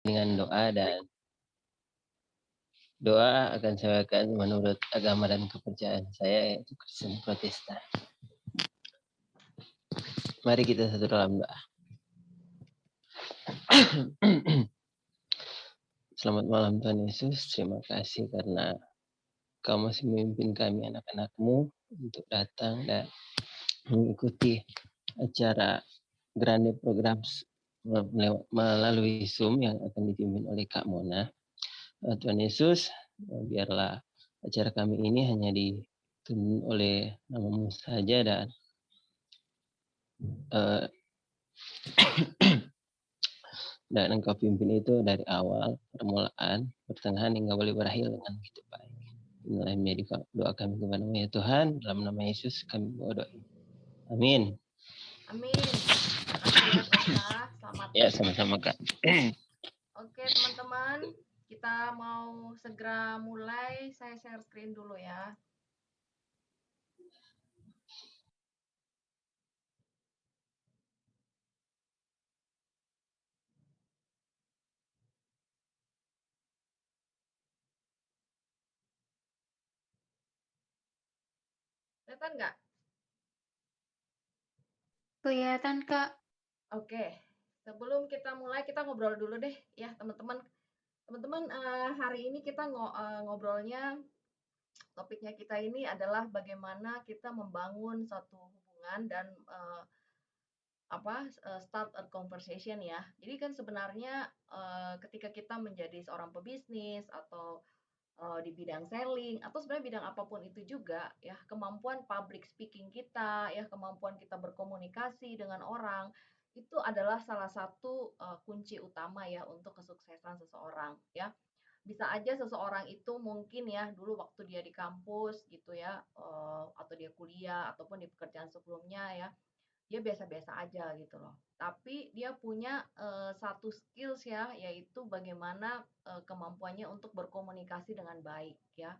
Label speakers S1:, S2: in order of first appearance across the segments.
S1: dengan doa, dan doa akan saya bacakan menurut agama dan kepercayaan saya, yaitu Kristen Protestan. Mari kita satu dalam doa. Selamat malam Tuhan Yesus, terima kasih karena Kau masih memimpin kami anak-anak-Mu untuk datang dan mengikuti acara Grande Programs melalui Zoom yang akan dipimpin oleh Kak Mona. Tuhan Yesus, biarlah acara kami ini hanya dituntun oleh nama-Mu saja, dan dan Engkau pimpin itu dari awal, permulaan, pertengahan, hingga boleh berakhir dengan begitu baik. Inilah yang menjadi doa kami kepada-Mu ya Tuhan, dalam nama Yesus kami berdoa. Amin.
S2: Amin. Terima kasih ya Kosa. Selamat.
S1: Ya, sama-sama Kak.
S2: Oke teman-teman, kita mau segera mulai. Saya share screen dulu ya. Kelihatan nggak?
S3: Kelihatan, Kak.
S2: Oke, sebelum kita mulai, kita ngobrol dulu deh ya teman-teman. Teman-teman, hari ini kita ngobrolnya, topiknya kita ini adalah bagaimana kita membangun satu hubungan dan start a conversation ya. Jadi kan sebenarnya ketika kita menjadi seorang pebisnis atau di bidang selling atau sebenarnya bidang apapun itu juga ya, kemampuan public speaking kita ya, kemampuan kita berkomunikasi dengan orang itu adalah salah satu kunci utama ya untuk kesuksesan seseorang ya. Bisa aja seseorang itu mungkin ya dulu waktu dia di kampus gitu ya, atau dia kuliah ataupun di pekerjaan sebelumnya ya, dia biasa-biasa aja gitu loh. Tapi dia punya satu skills ya, yaitu bagaimana kemampuannya untuk berkomunikasi dengan baik ya.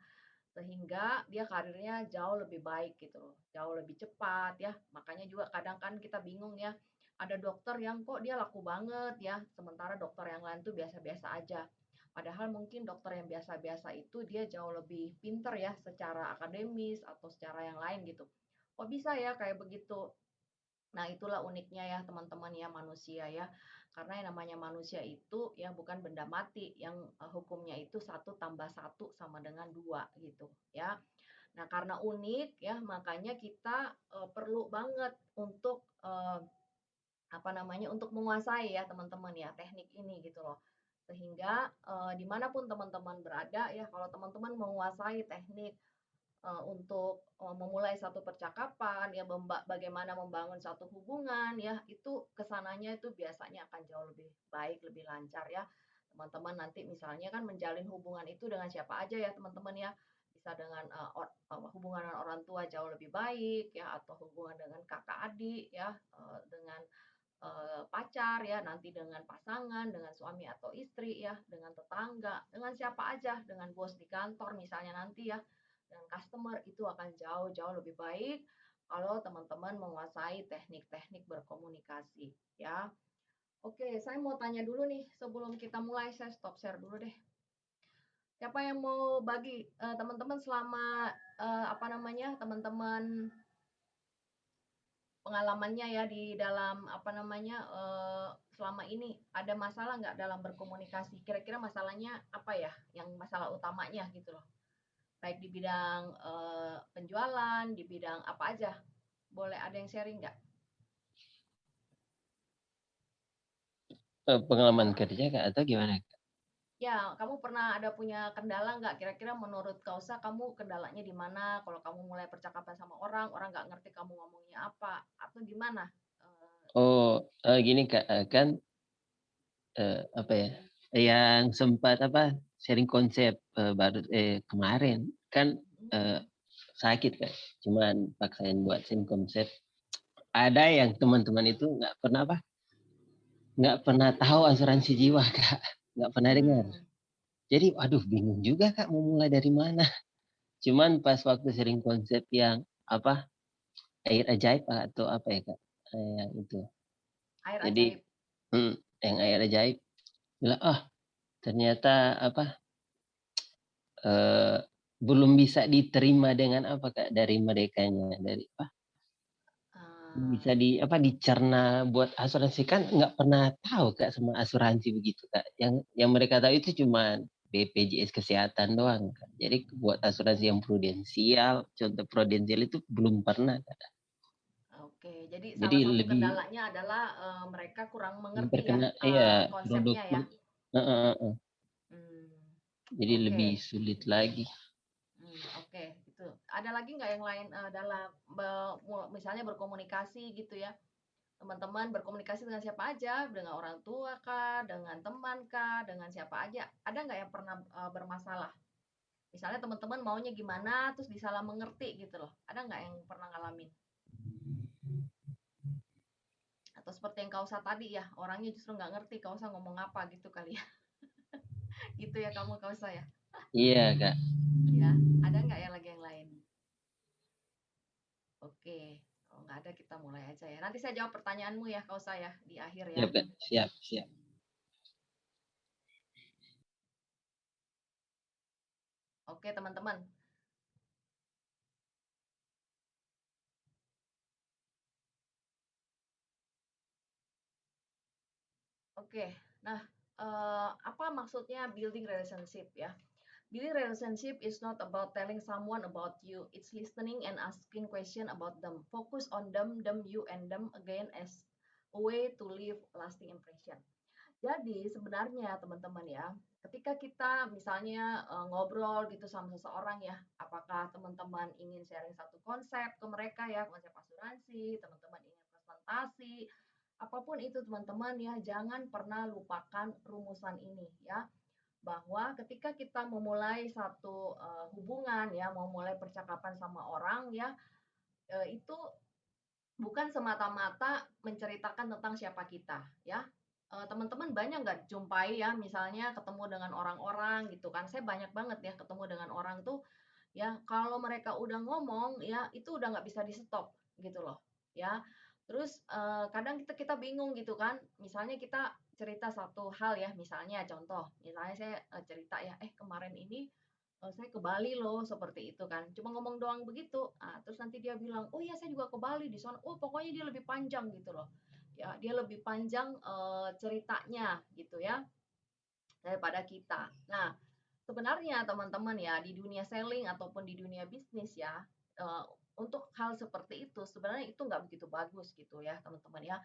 S2: Sehingga dia karirnya jauh lebih baik gitu loh, jauh lebih cepat ya. Makanya juga kadang kan kita bingung ya, ada dokter yang kok dia laku banget ya, sementara dokter yang lain tuh biasa-biasa aja. Padahal mungkin dokter yang biasa-biasa itu dia jauh lebih pinter ya secara akademis atau secara yang lain gitu. Kok bisa ya kayak begitu? Nah, itulah uniknya ya teman-teman ya manusia ya. Karena yang namanya manusia itu ya bukan benda mati yang hukumnya itu 1+1 sama dengan 2 gitu ya. Nah, karena unik ya makanya kita perlu banget untuk untuk menguasai ya teman-teman ya teknik ini gitu loh. Sehingga dimanapun teman-teman berada ya, kalau teman-teman menguasai teknik untuk memulai satu percakapan ya, bagaimana membangun satu hubungan ya, itu kesananya itu biasanya akan jauh lebih baik, lebih lancar ya. Teman-teman nanti misalnya kan menjalin hubungan itu dengan siapa aja ya teman-teman ya, bisa dengan hubungan dengan orang tua jauh lebih baik ya, atau hubungan dengan kakak adik ya, dengan pacar ya, nanti dengan pasangan, dengan suami atau istri ya, dengan tetangga, dengan siapa aja, dengan bos di kantor misalnya nanti ya, dan customer, itu akan jauh-jauh lebih baik kalau teman-teman menguasai teknik-teknik berkomunikasi ya. Oke, saya mau tanya dulu nih sebelum kita mulai, saya stop share dulu deh. Siapa yang mau bagi teman-teman selama teman-teman pengalamannya ya di dalam selama ini ada masalah nggak dalam berkomunikasi? Kira-kira masalahnya apa ya? Yang masalah utamanya gitu loh. Baik di bidang penjualan, di bidang apa aja? Boleh ada yang sharing nggak?
S1: Pengalaman kerja Kak atau gimana?
S2: Ya, kamu pernah ada punya kendala nggak? Kira-kira menurut Kausa, kamu kendalanya di mana? Kalau kamu mulai percakapan sama orang, orang nggak ngerti kamu ngomongnya apa, atau gimana?
S1: Oh, gini Kak, kan apa ya? Yang sempat sharing konsep baru kemarin kan sakit Kak. Cuman paksain buat sharing konsep. Ada yang teman-teman itu nggak pernah tahu asuransi jiwa Kak, nggak pernah dengar. Jadi, waduh bingung juga Kak mau mulai dari mana. Cuman pas waktu sharing konsep yang air ajaib atau apa ya Kak, yang itu.
S2: Air
S1: Jadi
S2: ajaib.
S1: yang air ajaib bilang, ternyata belum bisa diterima dengan dari merekanya, dari bisa dicerna buat asuransi, kan nggak pernah tahu Kak sama asuransi begitu Kak. Yang mereka tahu itu cuma BPJS kesehatan doang Kak. Jadi buat asuransi yang prudensial, contoh prudensial itu belum pernah Kak.
S2: Oke, jadi
S1: Jadi
S2: salah satu
S1: lebih
S2: kendalanya adalah mereka kurang mengerti ya
S1: terkena ya produk.
S2: konsepnya ya. Hmm,
S1: Jadi
S2: oke.
S1: lebih sulit lagi.
S2: Oke, gitu. Ada lagi nggak yang lain dalam misalnya berkomunikasi gitu ya? Teman-teman berkomunikasi dengan siapa aja? Dengan orang tua kah? Dengan teman kah? Dengan siapa aja? Ada nggak yang pernah bermasalah? Misalnya teman-teman maunya gimana, terus disalah mengerti gitu loh. Ada nggak yang pernah ngalamin? Atau seperti yang Kausa tadi ya, orangnya justru nggak ngerti Kausa ngomong apa gitu kali ya. Gitu ya kamu Kausa ya?
S1: Iya Kak.
S2: Ya, ada nggak yang lagi yang lain? Oke, kalau nggak ada kita mulai aja ya. Nanti saya jawab pertanyaanmu ya, kau saya di akhir ya.
S1: Siap Kak. Siap, siap.
S2: Oke, teman-teman. Oke, nah apa maksudnya building relationship ya? Building relationship is not about telling someone about you. It's listening and asking question about them. Focus on them, you, and them again as a way to leave lasting impression. Jadi sebenarnya teman-teman ya, ketika kita misalnya ngobrol gitu sama seseorang ya, apakah teman-teman ingin sharing satu konsep ke mereka ya, konsep asuransi, teman-teman ingin presentasi, apapun itu teman-teman ya, jangan pernah lupakan rumusan ini ya, bahwa ketika kita memulai satu hubungan ya, memulai percakapan sama orang ya, itu bukan semata-mata menceritakan tentang siapa kita ya. Teman-teman banyak nggak jumpai ya, misalnya ketemu dengan orang-orang gitu kan. Saya banyak banget ya ketemu dengan orang tuh ya, kalau mereka udah ngomong ya itu udah nggak bisa di-stop gitu loh ya. Terus kadang kita kita bingung gitu kan. Misalnya kita cerita satu hal ya, misalnya contoh, misalnya saya cerita ya, kemarin ini saya ke Bali loh, seperti itu kan. Cuma ngomong doang begitu. Terus nanti dia bilang, "Oh iya, saya juga ke Bali di sana." Oh, pokoknya dia lebih panjang gitu loh. Ya, dia lebih panjang ceritanya gitu ya daripada kita. Nah, sebenarnya teman-teman ya, di dunia selling ataupun di dunia bisnis ya, eh, untuk hal seperti itu sebenarnya itu nggak begitu bagus gitu ya, teman-teman ya.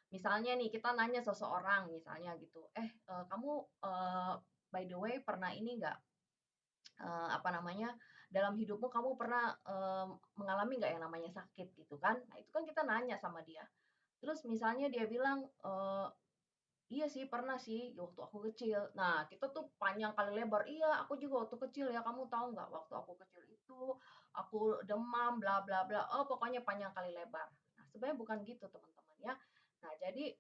S2: Misalnya nih kita nanya seseorang misalnya gitu, kamu by the way pernah ini nggak, apa namanya, dalam hidupmu kamu pernah mengalami nggak yang namanya sakit gitu kan? Nah itu kan kita nanya sama dia. Terus misalnya dia bilang, iya sih pernah sih waktu aku kecil. Nah kita tuh panjang kali lebar, iya aku juga waktu kecil ya, kamu tahu nggak waktu aku kecil itu aku demam bla bla bla. Oh pokoknya panjang kali lebar. Nah sebenarnya bukan gitu teman-teman ya. Nah jadi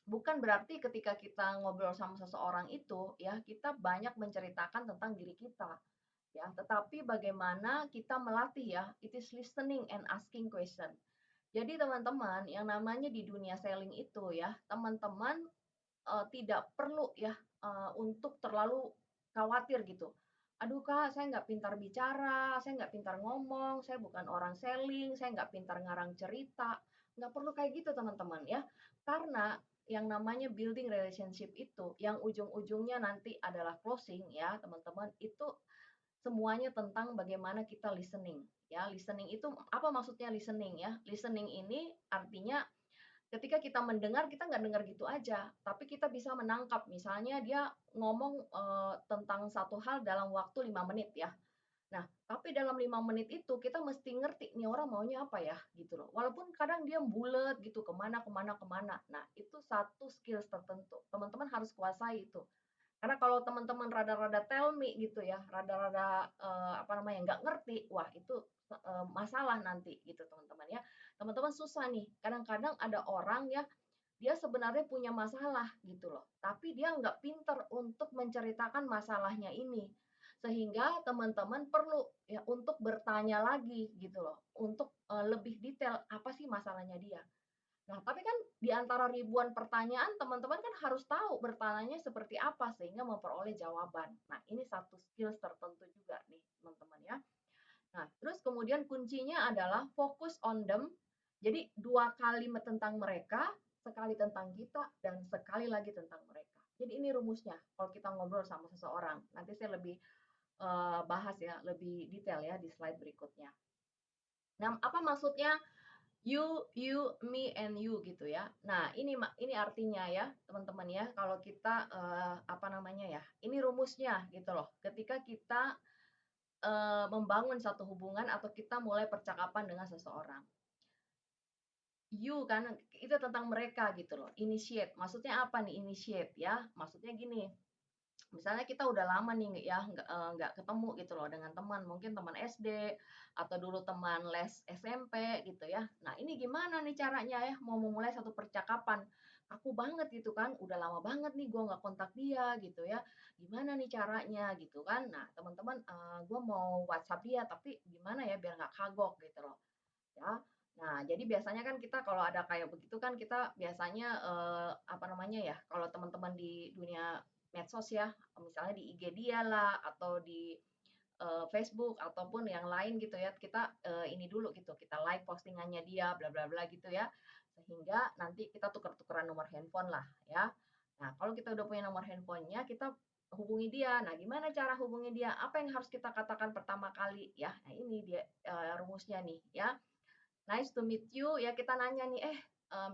S2: bukan berarti ketika kita ngobrol sama seseorang itu ya kita banyak menceritakan tentang diri kita ya, tetapi bagaimana kita melatih ya, it is listening and asking question. Jadi teman-teman, yang namanya di dunia selling itu ya, teman-teman tidak perlu ya untuk terlalu khawatir gitu. Aduh kak, saya nggak pintar bicara, saya nggak pintar ngomong, saya bukan orang selling, saya nggak pintar ngarang cerita. Nggak perlu kayak gitu teman-teman ya. Karena yang namanya building relationship itu, yang ujung-ujungnya nanti adalah closing ya teman-teman, itu semuanya tentang bagaimana kita listening. Ya, listening itu apa maksudnya listening ya? Listening ini artinya ketika kita mendengar, kita nggak dengar gitu aja, tapi kita bisa menangkap. Misalnya dia ngomong tentang satu hal dalam waktu 5 menit ya. Nah, tapi dalam 5 menit itu kita mesti ngerti nih orang maunya apa ya gitu loh. Walaupun kadang dia bulet gitu kemana kemana kemana. Nah, itu satu skills tertentu. Teman-teman harus kuasai itu. Karena kalau teman-teman rada-rada tell me gitu ya, rada-rada apa namanya nggak ngerti, wah itu masalah nanti gitu teman-teman ya. Teman-teman susah nih. Kadang-kadang ada orang ya, dia sebenarnya punya masalah gitu loh, tapi dia nggak pinter untuk menceritakan masalahnya ini. Sehingga teman-teman perlu ya untuk bertanya lagi gitu loh, untuk lebih detail apa sih masalahnya dia. Nah, tapi kan di antara ribuan pertanyaan, teman-teman kan harus tahu bertanya seperti apa sehingga memperoleh jawaban. Nah, ini satu skills tertentu juga nih, teman-teman ya. Nah, terus kemudian kuncinya adalah fokus on them. Jadi 2 kali tentang mereka, sekali tentang kita, dan sekali lagi tentang mereka. Jadi ini rumusnya kalau kita ngobrol sama seseorang. Nanti saya lebih bahas ya, lebih detail ya di slide berikutnya. Nah, apa maksudnya you, me, and you gitu ya. Nah, ini artinya ya, teman-teman ya, kalau kita apa namanya ya, ini rumusnya gitu loh. Ketika kita membangun satu hubungan atau kita mulai percakapan dengan seseorang. You kan itu tentang mereka gitu loh. Initiate. Maksudnya apa nih initiate ya? Maksudnya gini, misalnya kita udah lama nih ya nggak ketemu gitu loh dengan teman, mungkin teman SD atau dulu teman les SMP gitu ya. Nah, ini gimana nih caranya ya mau memulai satu percakapan? Aku banget gitu kan, udah lama banget nih gue nggak kontak dia gitu ya. Gimana nih caranya gitu kan? Nah, teman-teman, gue mau WhatsApp dia tapi gimana ya biar nggak kagok gitu loh ya. Nah, jadi biasanya kan kita kalau ada kayak begitu kan kita biasanya apa namanya ya, kalau teman-teman di dunia medsos ya, misalnya di IG dia lah atau di Facebook ataupun yang lain gitu ya, kita ini dulu gitu, kita like postingannya dia bla bla bla gitu ya. Sehingga nanti kita tuker-tukeran nomor handphone lah ya. Nah, kalau kita udah punya nomor handphonenya, kita hubungi dia. Nah, gimana cara hubungi dia? Apa yang harus kita katakan pertama kali ya? Nah, ini dia rumusnya nih ya. Nice to meet you, ya kita nanya nih,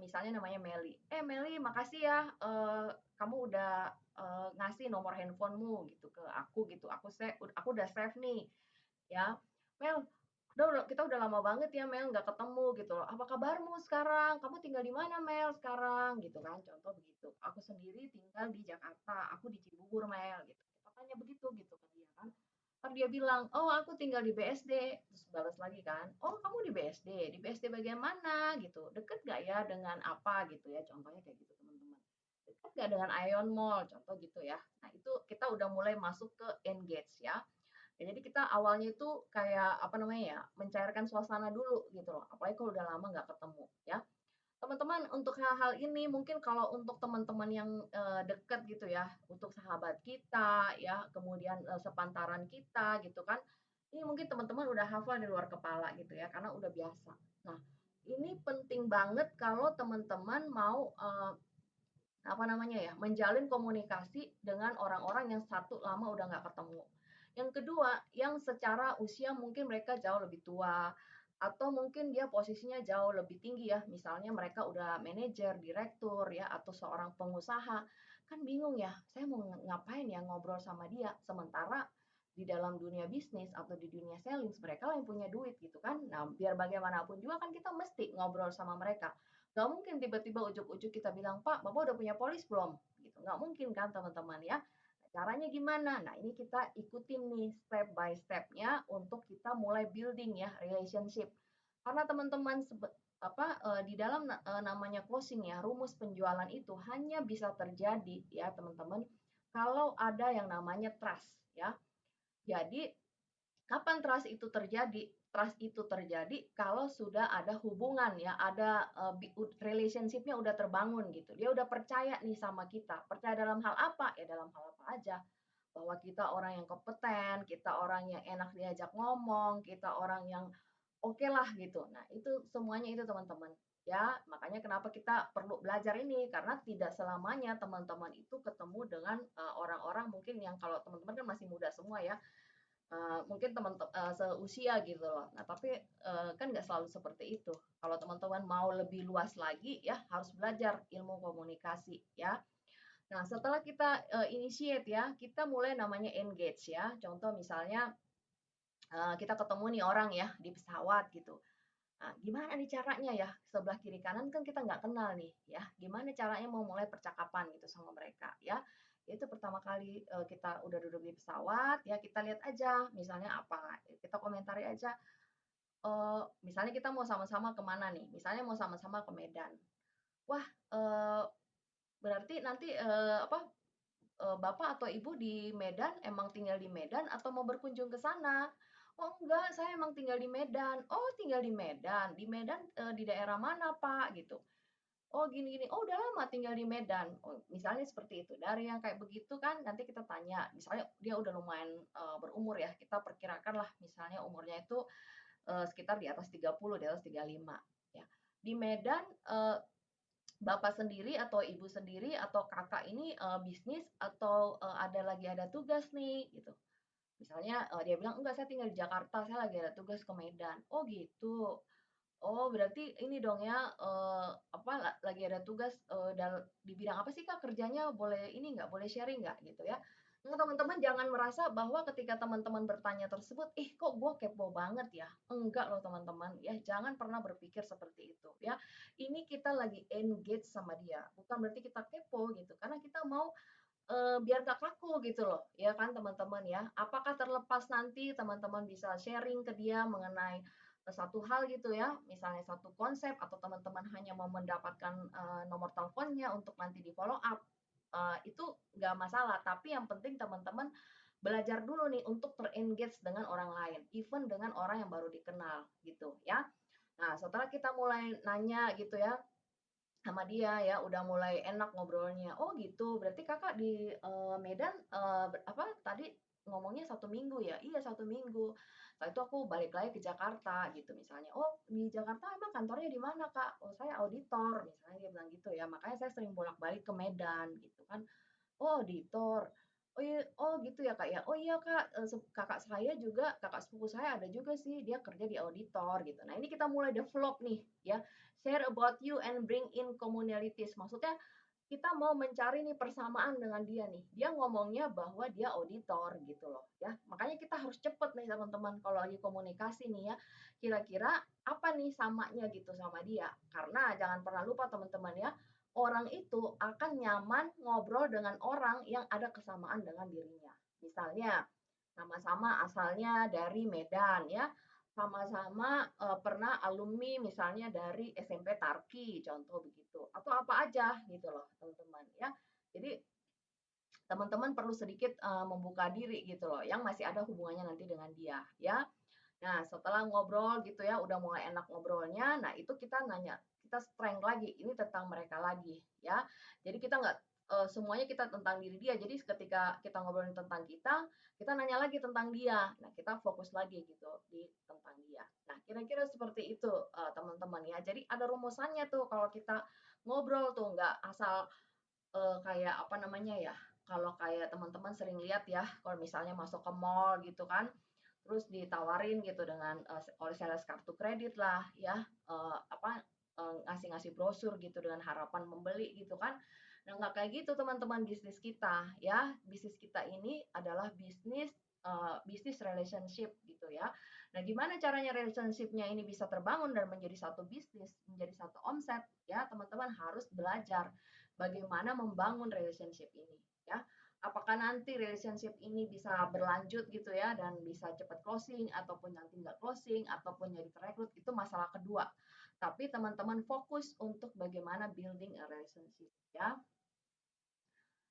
S2: misalnya namanya Meli. Meli, makasih ya, kamu udah ngasih nomor handphonemu gitu ke aku gitu. Aku udah save nih, ya. Mel, kita udah lama banget ya Mel nggak ketemu gitu loh. Apa kabarmu sekarang? Kamu tinggal di mana Mel sekarang? Gitu kan, contoh begitu. Aku sendiri tinggal di Jakarta, aku di Cibubur Mel gitu. Kita tanya begitu gitu ke dia kan. Ntar dia bilang, oh aku tinggal di BSD. Terus balas lagi kan, oh kamu di BSD. Di BSD bagian mana gitu? Deket gak ya dengan apa gitu ya? Contohnya kayak gitu teman-teman. Deket gak dengan Ion Mall? Contoh gitu ya. Nah itu kita udah mulai masuk ke engage ya. Ya, jadi kita awalnya itu kayak apa namanya ya, mencairkan suasana dulu gitu loh. Apalagi kalau udah lama nggak ketemu ya. Teman-teman, untuk hal-hal ini mungkin kalau untuk teman-teman yang dekat gitu ya, untuk sahabat kita ya, kemudian sepantaran kita gitu kan, ini mungkin teman-teman udah hafal di luar kepala gitu ya, karena udah biasa. Nah, ini penting banget kalau teman-teman mau apa namanya ya, menjalin komunikasi dengan orang-orang yang satu lama udah nggak ketemu. Yang kedua, yang secara usia mungkin mereka jauh lebih tua, atau mungkin dia posisinya jauh lebih tinggi ya, misalnya mereka udah manajer, direktur ya, atau seorang pengusaha. Kan bingung ya, saya mau ngapain ya ngobrol sama dia, sementara di dalam dunia bisnis atau di dunia selling mereka lah yang punya duit gitu kan. Nah, biar bagaimanapun juga kan kita mesti ngobrol sama mereka. Nggak mungkin tiba-tiba ujuk-ujuk kita bilang, Pak, Bapak udah punya polis belum? Gitu. Nggak mungkin kan teman-teman ya. Nah, caranya gimana? Nah, ini kita ikutin nih step by step-nya untuk kita mulai building ya relationship. Karena teman-teman di dalam namanya closing ya, rumus penjualan itu hanya bisa terjadi ya teman-teman kalau ada yang namanya trust ya. Jadi kapan trust itu terjadi? Trust itu terjadi kalau sudah ada hubungan ya, ada relationship-nya udah terbangun gitu. Dia udah percaya nih sama kita. Percaya dalam hal apa? Ya dalam hal apa aja. Bahwa kita orang yang kompeten, kita orang yang enak diajak ngomong, kita orang yang oke lah gitu. Nah, itu semuanya itu teman-teman. Ya, makanya kenapa kita perlu belajar ini karena tidak selamanya teman-teman itu ketemu dengan orang-orang mungkin yang kalau teman-teman kan masih muda semua ya, mungkin seusia gitu loh. Nah, tapi kan nggak selalu seperti itu. Kalau teman-teman mau lebih luas lagi ya harus belajar ilmu komunikasi ya. Nah, setelah kita initiate ya, kita mulai namanya engage ya. Contoh misalnya kita ketemu nih orang ya di pesawat gitu. Nah, gimana nih caranya ya? Sebelah kiri kanan kan kita nggak kenal nih ya. Gimana caranya mau mulai percakapan gitu sama mereka ya? Itu pertama kali kita udah duduk di pesawat ya kita lihat aja misalnya apa kita komentari aja. Misalnya kita mau sama-sama kemana nih? Misalnya mau sama-sama ke Medan. Wah, berarti nanti bapak atau ibu di Medan emang tinggal di Medan atau mau berkunjung ke sana? Oh enggak, saya emang tinggal di Medan. Oh tinggal di Medan. Di Medan di daerah mana Pak? Gitu. Oh gini-gini, oh udah lama tinggal di Medan. Oh, misalnya seperti itu. Dari yang kayak begitu kan nanti kita tanya, misalnya dia udah lumayan berumur ya, kita perkirakan lah misalnya umurnya itu sekitar di atas 30, di atas 35 ya. Di Medan bapak sendiri atau ibu sendiri atau kakak ini bisnis atau ada tugas nih gitu. Misalnya dia bilang enggak saya tinggal di Jakarta, saya lagi ada tugas ke Medan. Oh gitu. Oh, berarti ini dong ya, apa, lagi ada tugas, di bidang apa sih, Kak, kerjanya? Boleh ini nggak, boleh sharing nggak? Gitu ya. Nah, teman-teman jangan merasa bahwa ketika teman-teman bertanya tersebut, "Ih, kok gue kepo banget ya?" Enggak loh, teman-teman, ya. Jangan pernah berpikir seperti itu, ya. Ini kita lagi engage sama dia, bukan berarti kita kepo gitu, karena kita mau biar nggak kaku gitu loh, ya kan teman-teman ya. Apakah terlepas nanti teman-teman bisa sharing ke dia mengenai satu hal gitu ya, misalnya satu konsep atau teman-teman hanya mau mendapatkan nomor teleponnya untuk nanti di follow up, itu nggak masalah. Tapi yang penting teman-teman belajar dulu nih untuk terengage dengan orang lain, even dengan orang yang baru dikenal gitu ya. Nah, setelah kita mulai nanya gitu ya, sama dia ya, udah mulai enak ngobrolnya. Oh gitu, berarti Kakak di, Medan, apa tadi ngomongnya 1 minggu ya? Iya 1 minggu. Setelah itu aku balik lagi ke Jakarta gitu misalnya. Oh di Jakarta emang kantornya di mana Kak? Oh saya auditor, misalnya dia bilang gitu ya. Makanya saya sering bolak-balik ke Medan gitu kan. Oh, auditor. Oh iya, oh gitu ya Kak ya. Oh iya Kak, kakak saya juga, kakak sepupu saya ada juga sih, dia kerja di auditor gitu. Nah ini kita mulai develop nih ya, share about you and bring in commonalities. Maksudnya kita mau mencari nih persamaan dengan dia nih. Dia ngomongnya bahwa dia auditor gitu loh ya. Makanya kita harus cepet nih teman-teman kalau lagi komunikasi nih ya. Kira-kira apa nih samanya gitu sama dia. Karena jangan pernah lupa teman-teman ya, orang itu akan nyaman ngobrol dengan orang yang ada kesamaan dengan dirinya. Misalnya, sama-sama asalnya dari Medan ya, sama-sama pernah alumni misalnya dari SMP Tarki, contoh begitu, atau apa aja gitu loh teman-teman ya. Jadi teman-teman perlu sedikit membuka diri gitu loh, yang masih ada hubungannya nanti dengan dia ya. Nah, setelah ngobrol gitu ya, udah mulai enak ngobrolnya, nah itu kita nanya, kita strength lagi, ini tentang mereka lagi ya. Jadi kita nggak semuanya kita tentang diri dia. Jadi ketika kita ngobrolin tentang kita nanya lagi tentang dia. Nah, kita fokus lagi gitu di tentang dia. Nah, kira-kira seperti itu teman-teman ya. Jadi ada rumusannya tuh kalau kita ngobrol tuh nggak asal kayak apa namanya ya, kalau kayak teman-teman sering lihat ya, kalau misalnya masuk ke mall gitu kan, terus ditawarin gitu dengan oleh sales kartu kredit lah ya, apa, ngasih-ngasih brosur gitu dengan harapan membeli gitu kan. Nah, nggak kayak gitu teman-teman bisnis kita ya. Bisnis kita ini adalah bisnis, bisnis relationship gitu ya. Nah, gimana caranya relationship-nya ini bisa terbangun dan menjadi satu bisnis, menjadi satu omset ya, teman-teman harus belajar bagaimana membangun relationship ini ya. Apakah nanti relationship ini bisa berlanjut gitu ya dan bisa cepat closing ataupun nanti nggak closing ataupun jadi terekrut itu masalah kedua. Tapi teman-teman fokus untuk bagaimana building a relationship ya.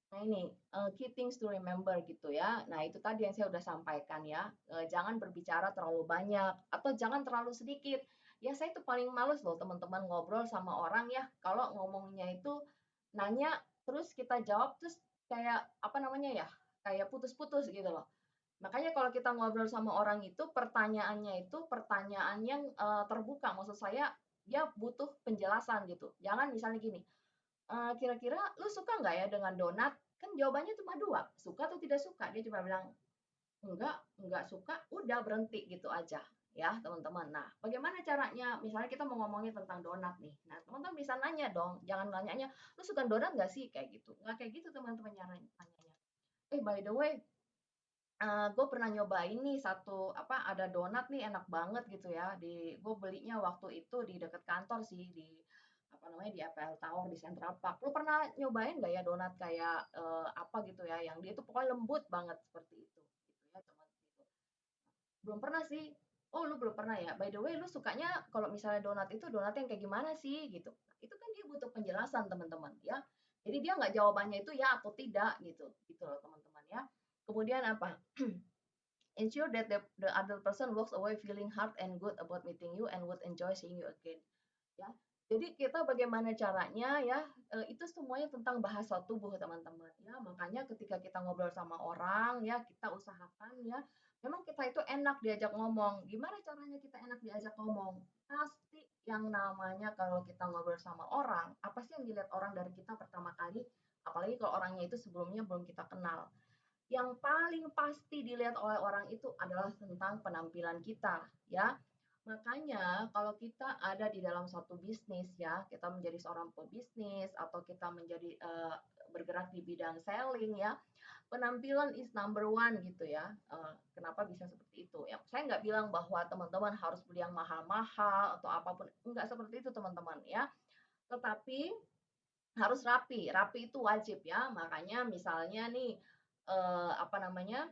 S2: Nah ini key things to remember gitu ya. Nah itu tadi yang saya udah sampaikan ya. Jangan berbicara terlalu banyak atau jangan terlalu sedikit. Ya saya itu paling males loh teman-teman ngobrol sama orang ya kalau ngomongnya itu nanya terus kita jawab terus kayak apa namanya ya, kayak putus-putus gitu loh. Makanya kalau kita ngobrol sama orang itu pertanyaannya itu pertanyaan yang terbuka. Maksud saya dia butuh penjelasan gitu. Jangan misalnya gini, kira-kira lu suka nggak ya dengan donat? Kan jawabannya cuma dua, suka atau tidak suka. Dia cuma bilang enggak suka, udah berhenti gitu aja ya teman-teman. Nah, bagaimana caranya? Misalnya kita mau ngomongin tentang donat nih. Nah, teman-teman bisa nanya dong, jangan nanyanya, lu suka donat nggak sih? Kayak gitu. Nggak kayak gitu teman-teman nanyanya. By the way, gue pernah nyobain nih satu apa ada donat nih enak banget gitu ya di gue belinya waktu itu di dekat kantor sih di apa namanya di APL Tower di Central Park. Lu pernah nyobain nggak ya donat kayak apa gitu ya yang dia tuh pokoknya lembut banget seperti itu gitu ya teman gitu. Belum pernah sih. Oh lu belum pernah ya. By the way lu sukanya kalau misalnya donat itu donat yang kayak gimana sih gitu. Nah, itu kan dia butuh penjelasan teman-teman ya. Jadi dia nggak jawabannya itu ya atau tidak gitu gitu loh teman-teman ya. Kemudian apa? Ensure that the other person walks away feeling hard and good about meeting you and would enjoy seeing you again. Ya, Jadi kita bagaimana caranya ya, itu semuanya tentang bahasa tubuh teman-teman ya. Makanya ketika kita ngobrol sama orang ya, kita usahakan ya, memang kita itu enak diajak ngomong. Gimana caranya kita enak diajak ngomong? Pasti yang namanya kalau kita ngobrol sama orang, apa sih yang dilihat orang dari kita pertama kali? Apalagi kalau orangnya itu sebelumnya belum kita kenal. Yang paling pasti dilihat oleh orang itu adalah tentang penampilan kita ya. Makanya kalau kita ada di dalam suatu bisnis ya, kita menjadi seorang pebisnis atau kita menjadi bergerak di bidang selling ya, penampilan is number one gitu ya. Kenapa bisa seperti itu? Ya, saya nggak bilang bahwa teman-teman harus beli yang mahal-mahal atau apapun, nggak seperti itu teman-teman ya. Tetapi harus rapi, rapi itu wajib ya. Makanya misalnya nih apa namanya,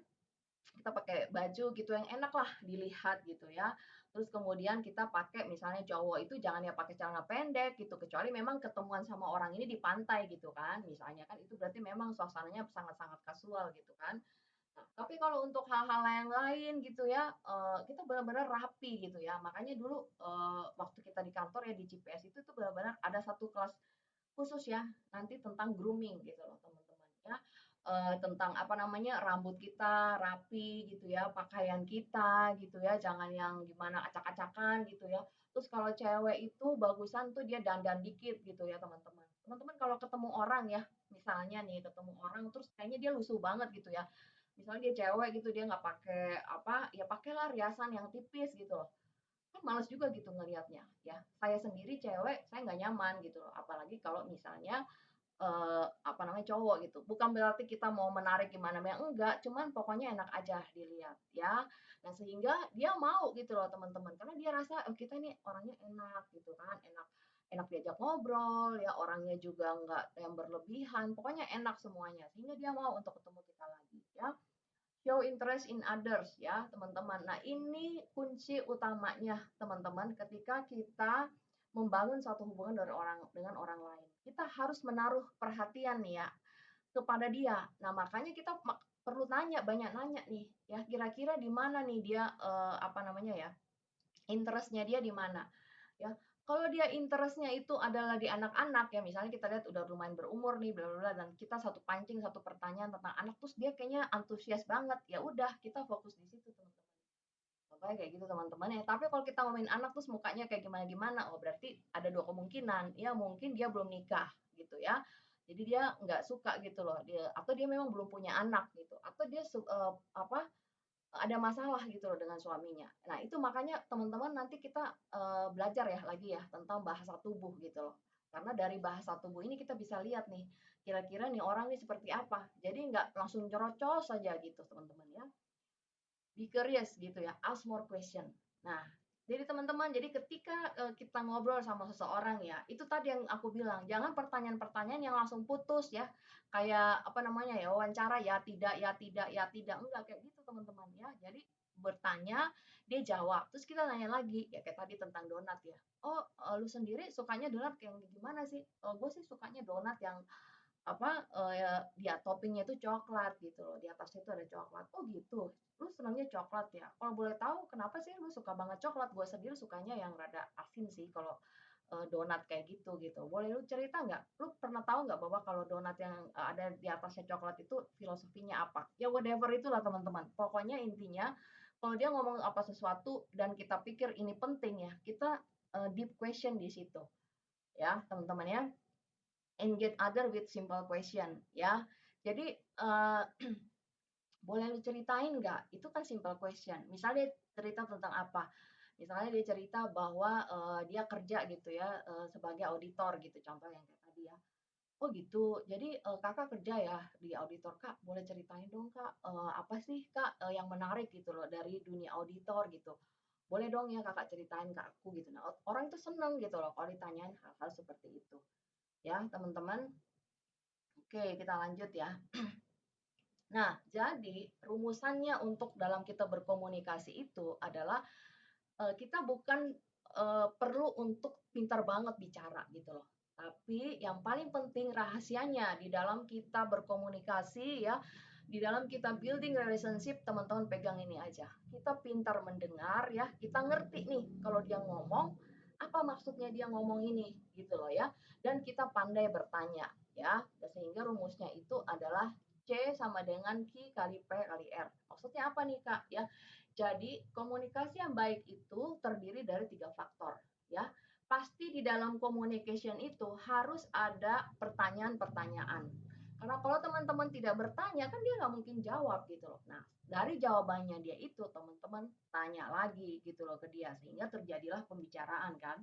S2: kita pakai baju gitu yang enak lah dilihat gitu ya. Terus kemudian kita pakai misalnya cowok itu jangan ya pakai celana pendek gitu, kecuali memang ketemuan sama orang ini di pantai gitu kan, misalnya kan itu berarti memang suasananya sangat-sangat kasual gitu kan. Nah, tapi kalau untuk hal-hal yang lain gitu ya, kita benar-benar rapi gitu ya. Makanya dulu, waktu kita di kantor ya di GPS itu tuh benar-benar ada satu kelas khusus ya, nanti tentang grooming gitu loh teman-teman ya. Tentang apa namanya, rambut kita rapi gitu ya, pakaian kita gitu ya, jangan yang gimana acak-acakan gitu ya. Terus kalau cewek itu bagusan tuh dia dandan dikit gitu ya teman-teman. Teman-teman kalau ketemu orang ya, misalnya nih ketemu orang terus kayaknya dia lusuh banget gitu ya. Misalnya dia cewek gitu, dia nggak pakai apa, ya pakailah riasan yang tipis gitu loh. Kan males juga gitu ngelihatnya ya. Saya sendiri cewek, saya nggak nyaman gitu loh. Apalagi kalau misalnya apa namanya, cowok gitu. Bukan berarti kita mau menarik gimana ya, enggak, cuman pokoknya enak aja dilihat ya. Nah, sehingga dia mau gitu loh teman-teman, karena dia rasa, oh kita ini orangnya enak gitu kan, enak enak diajak ngobrol ya, orangnya juga enggak yang berlebihan, pokoknya enak semuanya, sehingga dia mau untuk ketemu kita lagi ya. Show interest in others ya, teman-teman. Nah, ini kunci utamanya, teman-teman, ketika kita membangun suatu hubungan dari orang dengan orang lain. Kita harus menaruh perhatian nih ya kepada dia. Nah, makanya kita perlu nanya, banyak nanya nih, ya kira-kira di mana nih dia apa namanya ya, interestnya dia di mana ya. Kalau dia interestnya itu adalah di anak-anak ya, misalnya kita lihat udah lumayan berumur nih, bla bla bla, dan kita satu pancing satu pertanyaan tentang anak, terus dia kayaknya antusias banget, ya udah kita fokus di situ teman-teman. Pokoknya kayak gitu teman-teman ya. Tapi kalau kita ngomongin anak terus mukanya kayak gimana-gimana, oh berarti ada dua kemungkinan. Ya mungkin dia belum nikah gitu ya. Jadi dia nggak suka gitu loh. Dia atau dia memang belum punya anak gitu. Atau dia apa ada masalah gitu loh dengan suaminya. Nah, itu makanya teman-teman nanti kita belajar ya lagi ya tentang bahasa tubuh gitu loh. Karena dari bahasa tubuh ini kita bisa lihat nih, kira-kira nih orang nih seperti apa. Jadi nggak langsung nyerocos saja gitu teman-teman ya. Be curious gitu ya, ask more question. Nah, jadi teman-teman, jadi ketika kita ngobrol sama seseorang ya, itu tadi yang aku bilang, jangan pertanyaan-pertanyaan yang langsung putus ya, kayak apa namanya ya, wawancara ya tidak, ya tidak, ya tidak, enggak kayak gitu teman-teman ya. Jadi bertanya, dia jawab, terus kita nanya lagi, ya kayak tadi tentang donat ya. Oh, lu sendiri sukanya donat yang gimana sih? Gue sih sukanya donat yang apa, dia toppingnya itu coklat gitu loh, di atasnya itu ada coklat. Oh gitu, lu senangnya coklat ya? Kalau boleh tahu kenapa sih lu suka banget coklat? Gue sendiri sukanya yang rada asin sih kalau, donat kayak gitu, gitu. Boleh lu cerita nggak? Lu pernah tahu nggak bahwa kalau donat yang, ada di atasnya coklat itu filosofinya apa? Ya whatever itulah teman-teman. Pokoknya intinya kalau dia ngomong apa sesuatu dan kita pikir ini penting ya, kita, deep question di situ, ya teman-teman ya. Engage other with simple question ya. Jadi boleh lu ceritain nggak? Itu kan simple question. Misalnya cerita tentang apa? Misalnya dia cerita bahwa dia kerja gitu ya sebagai auditor gitu. Contoh yang kayak tadi ya. Oh gitu. Jadi kakak kerja ya di auditor kak. Boleh ceritain dong kak. Apa sih kak yang menarik gitu loh dari dunia auditor gitu. Boleh dong ya kakak ceritain ke aku gitu. Nah orang itu seneng gitu loh kalau ditanyain hal-hal seperti itu. Ya teman-teman. Oke, kita lanjut ya. Nah, jadi rumusannya untuk dalam kita berkomunikasi itu adalah kita bukan perlu untuk pintar banget bicara gitu loh. Tapi yang paling penting rahasianya di dalam kita berkomunikasi ya, di dalam kita building relationship, teman-teman pegang ini aja. Kita pintar mendengar ya, kita ngerti nih kalau dia ngomong apa maksudnya dia ngomong ini gitu loh ya. Dan kita pandai bertanya ya. Sehingga rumusnya itu adalah C sama dengan Q kali P kali R. Maksudnya apa nih Kak ya? Jadi komunikasi yang baik itu terdiri dari 3 faktor ya. Pasti di dalam communication itu harus ada pertanyaan-pertanyaan. Karena kalau teman-teman tidak bertanya kan dia nggak mungkin jawab gitu loh. Nah, dari jawabannya dia itu teman-teman tanya lagi gitu loh ke dia sehingga terjadilah pembicaraan kan.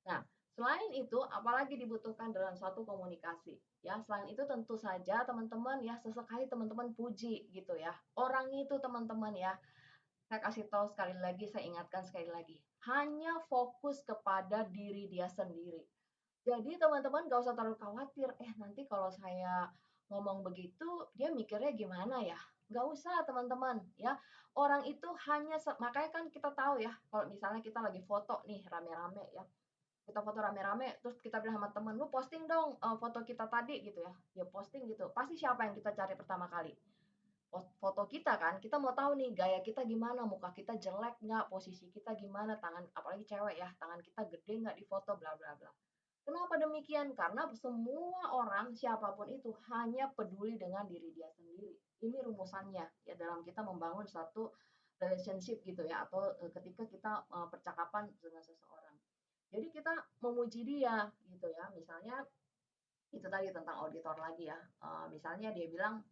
S2: Nah, selain itu apalagi dibutuhkan dalam suatu komunikasi ya. Selain itu tentu saja teman-teman ya sesekali teman-teman puji gitu ya. Orang itu teman-teman ya, saya kasih tahu sekali lagi, saya ingatkan sekali lagi, hanya fokus kepada diri dia sendiri. Jadi teman-teman gak usah terlalu khawatir, nanti kalau saya ngomong begitu, dia mikirnya gimana ya? Gak usah teman-teman ya. Orang itu hanya, makanya kan kita tahu ya, kalau misalnya kita lagi foto nih rame-rame ya. Kita foto rame-rame, terus kita bilang sama temen, lu posting dong foto kita tadi gitu ya. Ya posting gitu. Pasti siapa yang kita cari pertama kali? Foto kita kan, kita mau tahu nih gaya kita gimana, muka kita jelek nggak, posisi kita gimana, tangan apalagi cewek ya, tangan kita gede nggak di foto, bla bla bla. Kenapa demikian? Karena semua orang siapapun itu hanya peduli dengan diri dia sendiri. Ini rumusannya ya dalam kita membangun satu relationship gitu ya, atau ketika kita percakapan dengan seseorang. Jadi kita memuji dia gitu ya, misalnya itu tadi tentang auditor lagi ya. Misalnya dia bilang,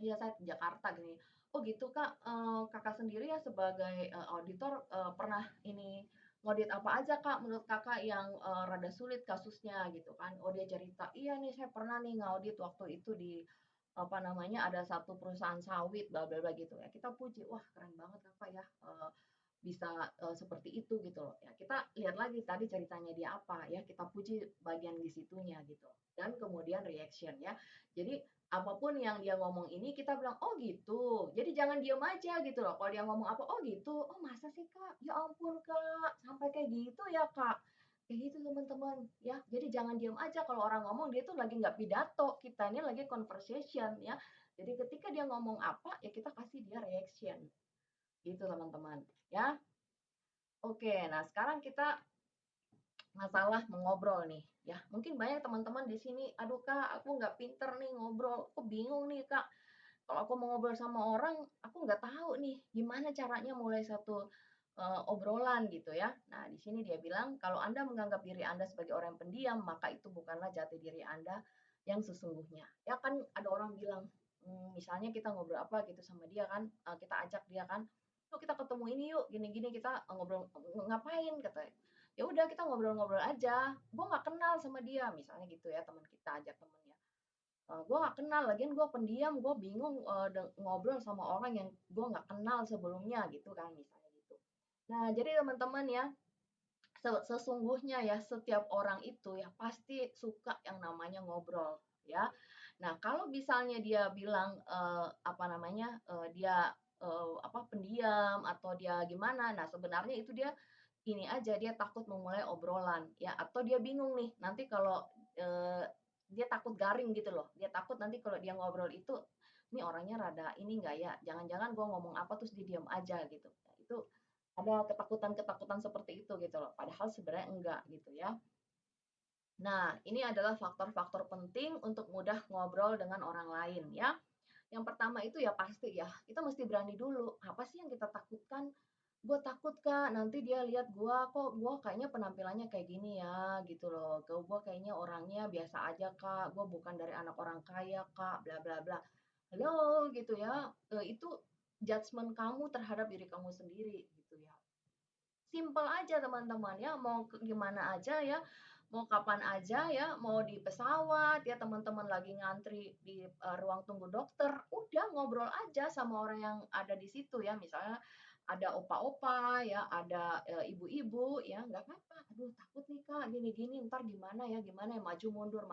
S2: iya saya di Jakarta gini. Oh gitu Kak, Kakak sendiri ya sebagai auditor pernah ini ngodit apa aja Kak menurut Kakak yang rada sulit kasusnya gitu kan. Oh dia cerita, iya nih saya pernah nih ngaudit waktu itu di apa namanya ada satu perusahaan sawit bla bla bla gitu ya. Kita puji, wah keren banget Kakak ya. Bisa seperti itu gitu loh ya. Kita lihat lagi tadi ceritanya dia apa ya, kita puji bagian di situnya gitu. Dan kemudian reaction ya. Jadi apapun yang dia ngomong ini kita bilang, "Oh gitu." Jadi jangan diem aja gitu loh. Kalau dia ngomong apa, "Oh gitu. Oh masa sih, Kak? Ya ampun, Kak. Sampai kayak gitu ya, Kak." Kayak gitu teman-teman ya. Jadi jangan diem aja kalau orang ngomong dia tuh lagi nggak pidato, kita ini lagi conversation ya. Jadi ketika dia ngomong apa ya kita kasih dia reaction. Gitu teman-teman ya. Oke, nah sekarang kita masalah mengobrol nih ya. Mungkin banyak teman-teman di sini, aduh Kak, aku nggak pinter nih ngobrol, aku bingung nih Kak. Kalau aku mau ngobrol sama orang, aku nggak tahu nih gimana caranya mulai satu obrolan gitu ya. Nah, di sini dia bilang, kalau Anda menganggap diri Anda sebagai orang yang pendiam, maka itu bukanlah jati diri Anda yang sesungguhnya. Ya kan ada orang bilang, misalnya kita ngobrol apa gitu sama dia kan, kita ajak dia kan, yuk kita ketemu ini yuk, gini-gini kita ngobrol ngapain kata. Ya udah kita ngobrol-ngobrol aja. Gue nggak kenal sama dia, misalnya gitu ya teman kita ajak temennya. Gue nggak kenal, lagian gue pendiam, gue bingung ngobrol sama orang yang gue nggak kenal sebelumnya gitu kan, misalnya gitu. Nah, jadi teman-teman ya, sesungguhnya ya setiap orang itu ya pasti suka yang namanya ngobrol ya. Nah, kalau misalnya dia bilang apa namanya dia apa pendiam atau dia gimana, nah sebenarnya itu dia ini aja dia takut memulai obrolan ya atau dia bingung nih nanti kalau dia takut garing gitu loh. Dia takut nanti kalau dia ngobrol itu ini orangnya rada ini enggak ya, jangan-jangan gue ngomong apa terus dia diam aja gitu. Nah, itu ada ketakutan-ketakutan seperti itu gitu loh. Padahal sebenarnya enggak gitu ya. Nah, ini adalah faktor-faktor penting untuk mudah ngobrol dengan orang lain ya. Yang pertama itu ya pasti ya, kita mesti berani dulu. Apa sih yang kita takutkan? Gue takut Kak, nanti dia lihat gue kok gue kayaknya penampilannya kayak gini ya gitu loh. Gue kayaknya orangnya biasa aja Kak, gue bukan dari anak orang kaya Kak, bla bla bla. Halo gitu ya, itu judgement kamu terhadap diri kamu sendiri gitu ya. Simple aja teman-teman ya, mau gimana aja ya, mau kapan aja ya, mau di pesawat ya teman-teman lagi ngantri di ruang tunggu dokter, udah ngobrol aja sama orang yang ada di situ ya, misalnya ada opa-opa ya, ada ibu-ibu ya, nggak apa-apa. Aduh takut nih kak, gini-gini, ntar gimana ya, maju mundur.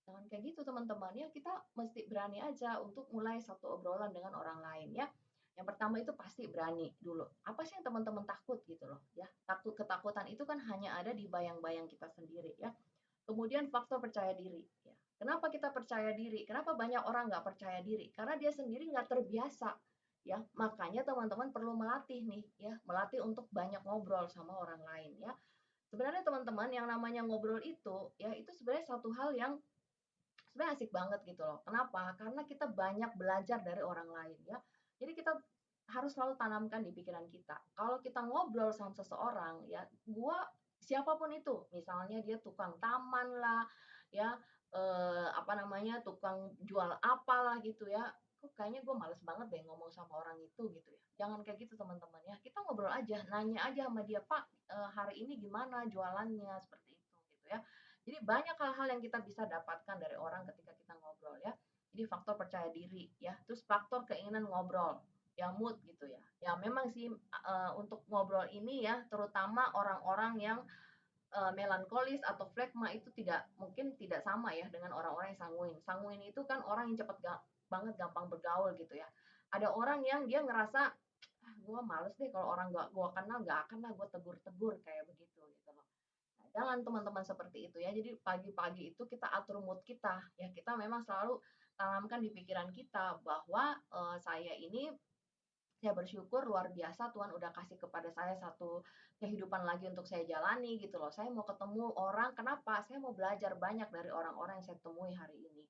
S2: Jangan kayak gitu teman-teman ya, kita mesti berani aja untuk mulai satu obrolan dengan orang lain ya. Yang pertama itu pasti berani dulu. Apa sih yang teman-teman takut gitu loh ya. Ketakutan itu kan hanya ada di bayang-bayang kita sendiri ya. Kemudian faktor percaya diri ya. Kenapa kita percaya diri? Kenapa banyak orang nggak percaya diri? Karena dia sendiri nggak terbiasa ya. Makanya teman-teman perlu melatih nih ya, melatih untuk banyak ngobrol sama orang lain ya. sebenarnya teman-teman yang namanya ngobrol itu, ya itu sebenarnya satu hal yang sebenarnya asik banget gitu loh. Kenapa? Karena kita banyak belajar dari orang lain ya. Jadi kita harus selalu tanamkan di pikiran kita. Kalau kita ngobrol sama seseorang ya, gua siapapun itu, misalnya dia tukang taman lah, ya apa namanya tukang jual apalah gitu ya. Kok kayaknya gue males banget deh ngomong sama orang itu gitu ya. Jangan kayak gitu teman-teman ya. Kita ngobrol aja, nanya aja sama dia, Pak, hari ini gimana jualannya seperti itu gitu ya. Jadi banyak hal-hal yang kita bisa dapatkan dari orang ketika kita ngobrol ya. Jadi faktor percaya diri ya, terus faktor keinginan ngobrol, ya mood gitu ya. Ya memang sih untuk ngobrol ini ya, terutama orang-orang yang melankolis atau flekma itu tidak mungkin tidak sama ya dengan orang-orang yang sanguin. Sanguin itu kan orang yang cepat banget gampang bergaul gitu ya. Ada orang yang dia ngerasa ah gue males deh kalau orang gak gue kenal gak akan lah gue tegur-tegur kayak begitu gitu loh. Nah, jangan teman-teman seperti itu ya. Jadi pagi-pagi itu kita atur mood kita. Ya kita memang selalu tanamkan di pikiran kita bahwa saya ini saya bersyukur luar biasa Tuhan udah kasih kepada saya satu kehidupan lagi untuk saya jalani gitu loh. Saya mau ketemu orang, kenapa? Saya mau belajar banyak dari orang-orang yang saya temui hari ini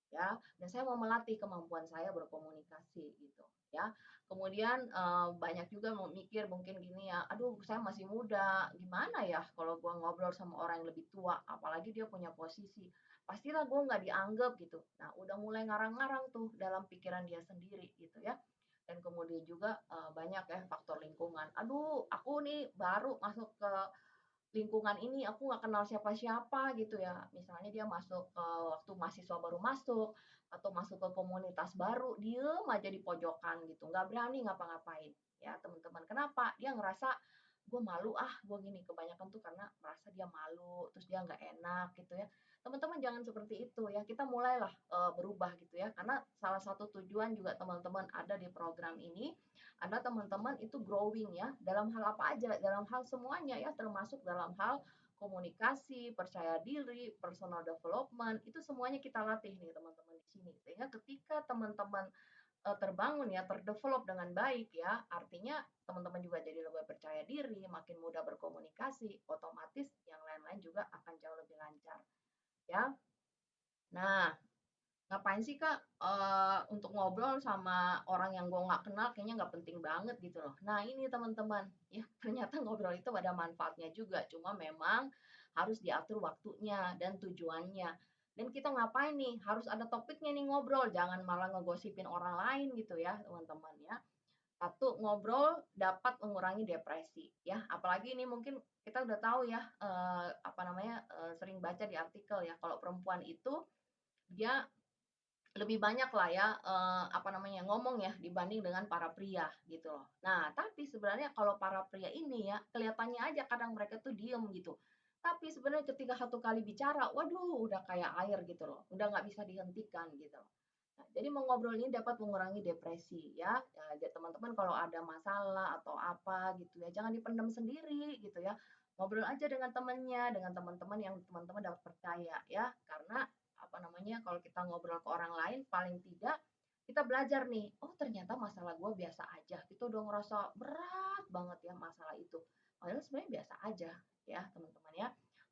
S2: ya, dan saya mau melatih kemampuan saya berkomunikasi gitu ya. Kemudian banyak juga mau mikir mungkin gini ya, aduh saya masih muda, gimana ya kalau gua ngobrol sama orang yang lebih tua, apalagi dia punya posisi, pastilah gua nggak dianggap gitu. Nah udah mulai ngarang-ngarang tuh dalam pikiran dia sendiri gitu ya. Dan kemudian juga banyak ya faktor lingkungan. Aduh, aku nih baru masuk ke lingkungan ini aku nggak kenal siapa-siapa gitu ya. Misalnya dia masuk ke waktu mahasiswa baru masuk atau masuk ke komunitas baru, diem aja di pojokan gitu, nggak berani ngapa-ngapain. Ya teman-teman, kenapa? Dia ngerasa gue malu ah, gue gini. Kebanyakan tuh karena merasa dia malu, terus dia nggak enak gitu ya. Teman-teman jangan seperti itu ya. Kita mulailah berubah gitu ya. Karena salah satu tujuan juga teman-teman ada di program ini anda teman-teman itu growing ya, dalam hal apa aja, dalam hal semuanya ya, termasuk dalam hal komunikasi, percaya diri, personal development, itu semuanya kita latih nih teman-teman di sini. Sehingga ketika teman-teman terbangun ya, terdevelop dengan baik ya, artinya teman-teman juga jadi lebih percaya diri, makin mudah berkomunikasi, otomatis yang lain-lain juga akan jauh lebih lancar ya. Nah, ngapain sih Kak, untuk ngobrol sama orang yang gue nggak kenal kayaknya nggak penting banget gitu loh. Nah ini teman-teman, ya ternyata ngobrol itu ada manfaatnya juga, cuma memang harus diatur waktunya dan tujuannya. Dan kita ngapain nih, harus ada topiknya nih ngobrol, jangan malah ngegosipin orang lain gitu ya teman-teman ya. Satu, ngobrol dapat mengurangi depresi ya, apalagi ini mungkin kita udah tahu ya, apa namanya, sering baca di artikel ya, kalau perempuan itu dia lebih banyak lah ya, apa namanya, ngomong ya dibanding dengan para pria gitu loh. Nah, tapi sebenarnya kalau para pria ini ya kelihatannya aja kadang mereka tuh diem gitu. Tapi sebenarnya ketika satu kali bicara, waduh udah kayak air gitu loh, udah nggak bisa dihentikan gitu loh. Nah, jadi mengobrol ini dapat mengurangi depresi ya. Ya teman-teman kalau ada masalah atau apa gitu ya, jangan dipendam sendiri gitu ya. Ngobrol aja dengan temannya, dengan teman-teman yang teman-teman dapat percaya ya. Karena apa namanya, kalau kita ngobrol ke orang lain paling tidak kita belajar nih, oh ternyata masalah gue biasa aja. Kita udah ngerasa berat banget ya masalah itu. Padahal sebenarnya biasa aja ya teman-teman ya.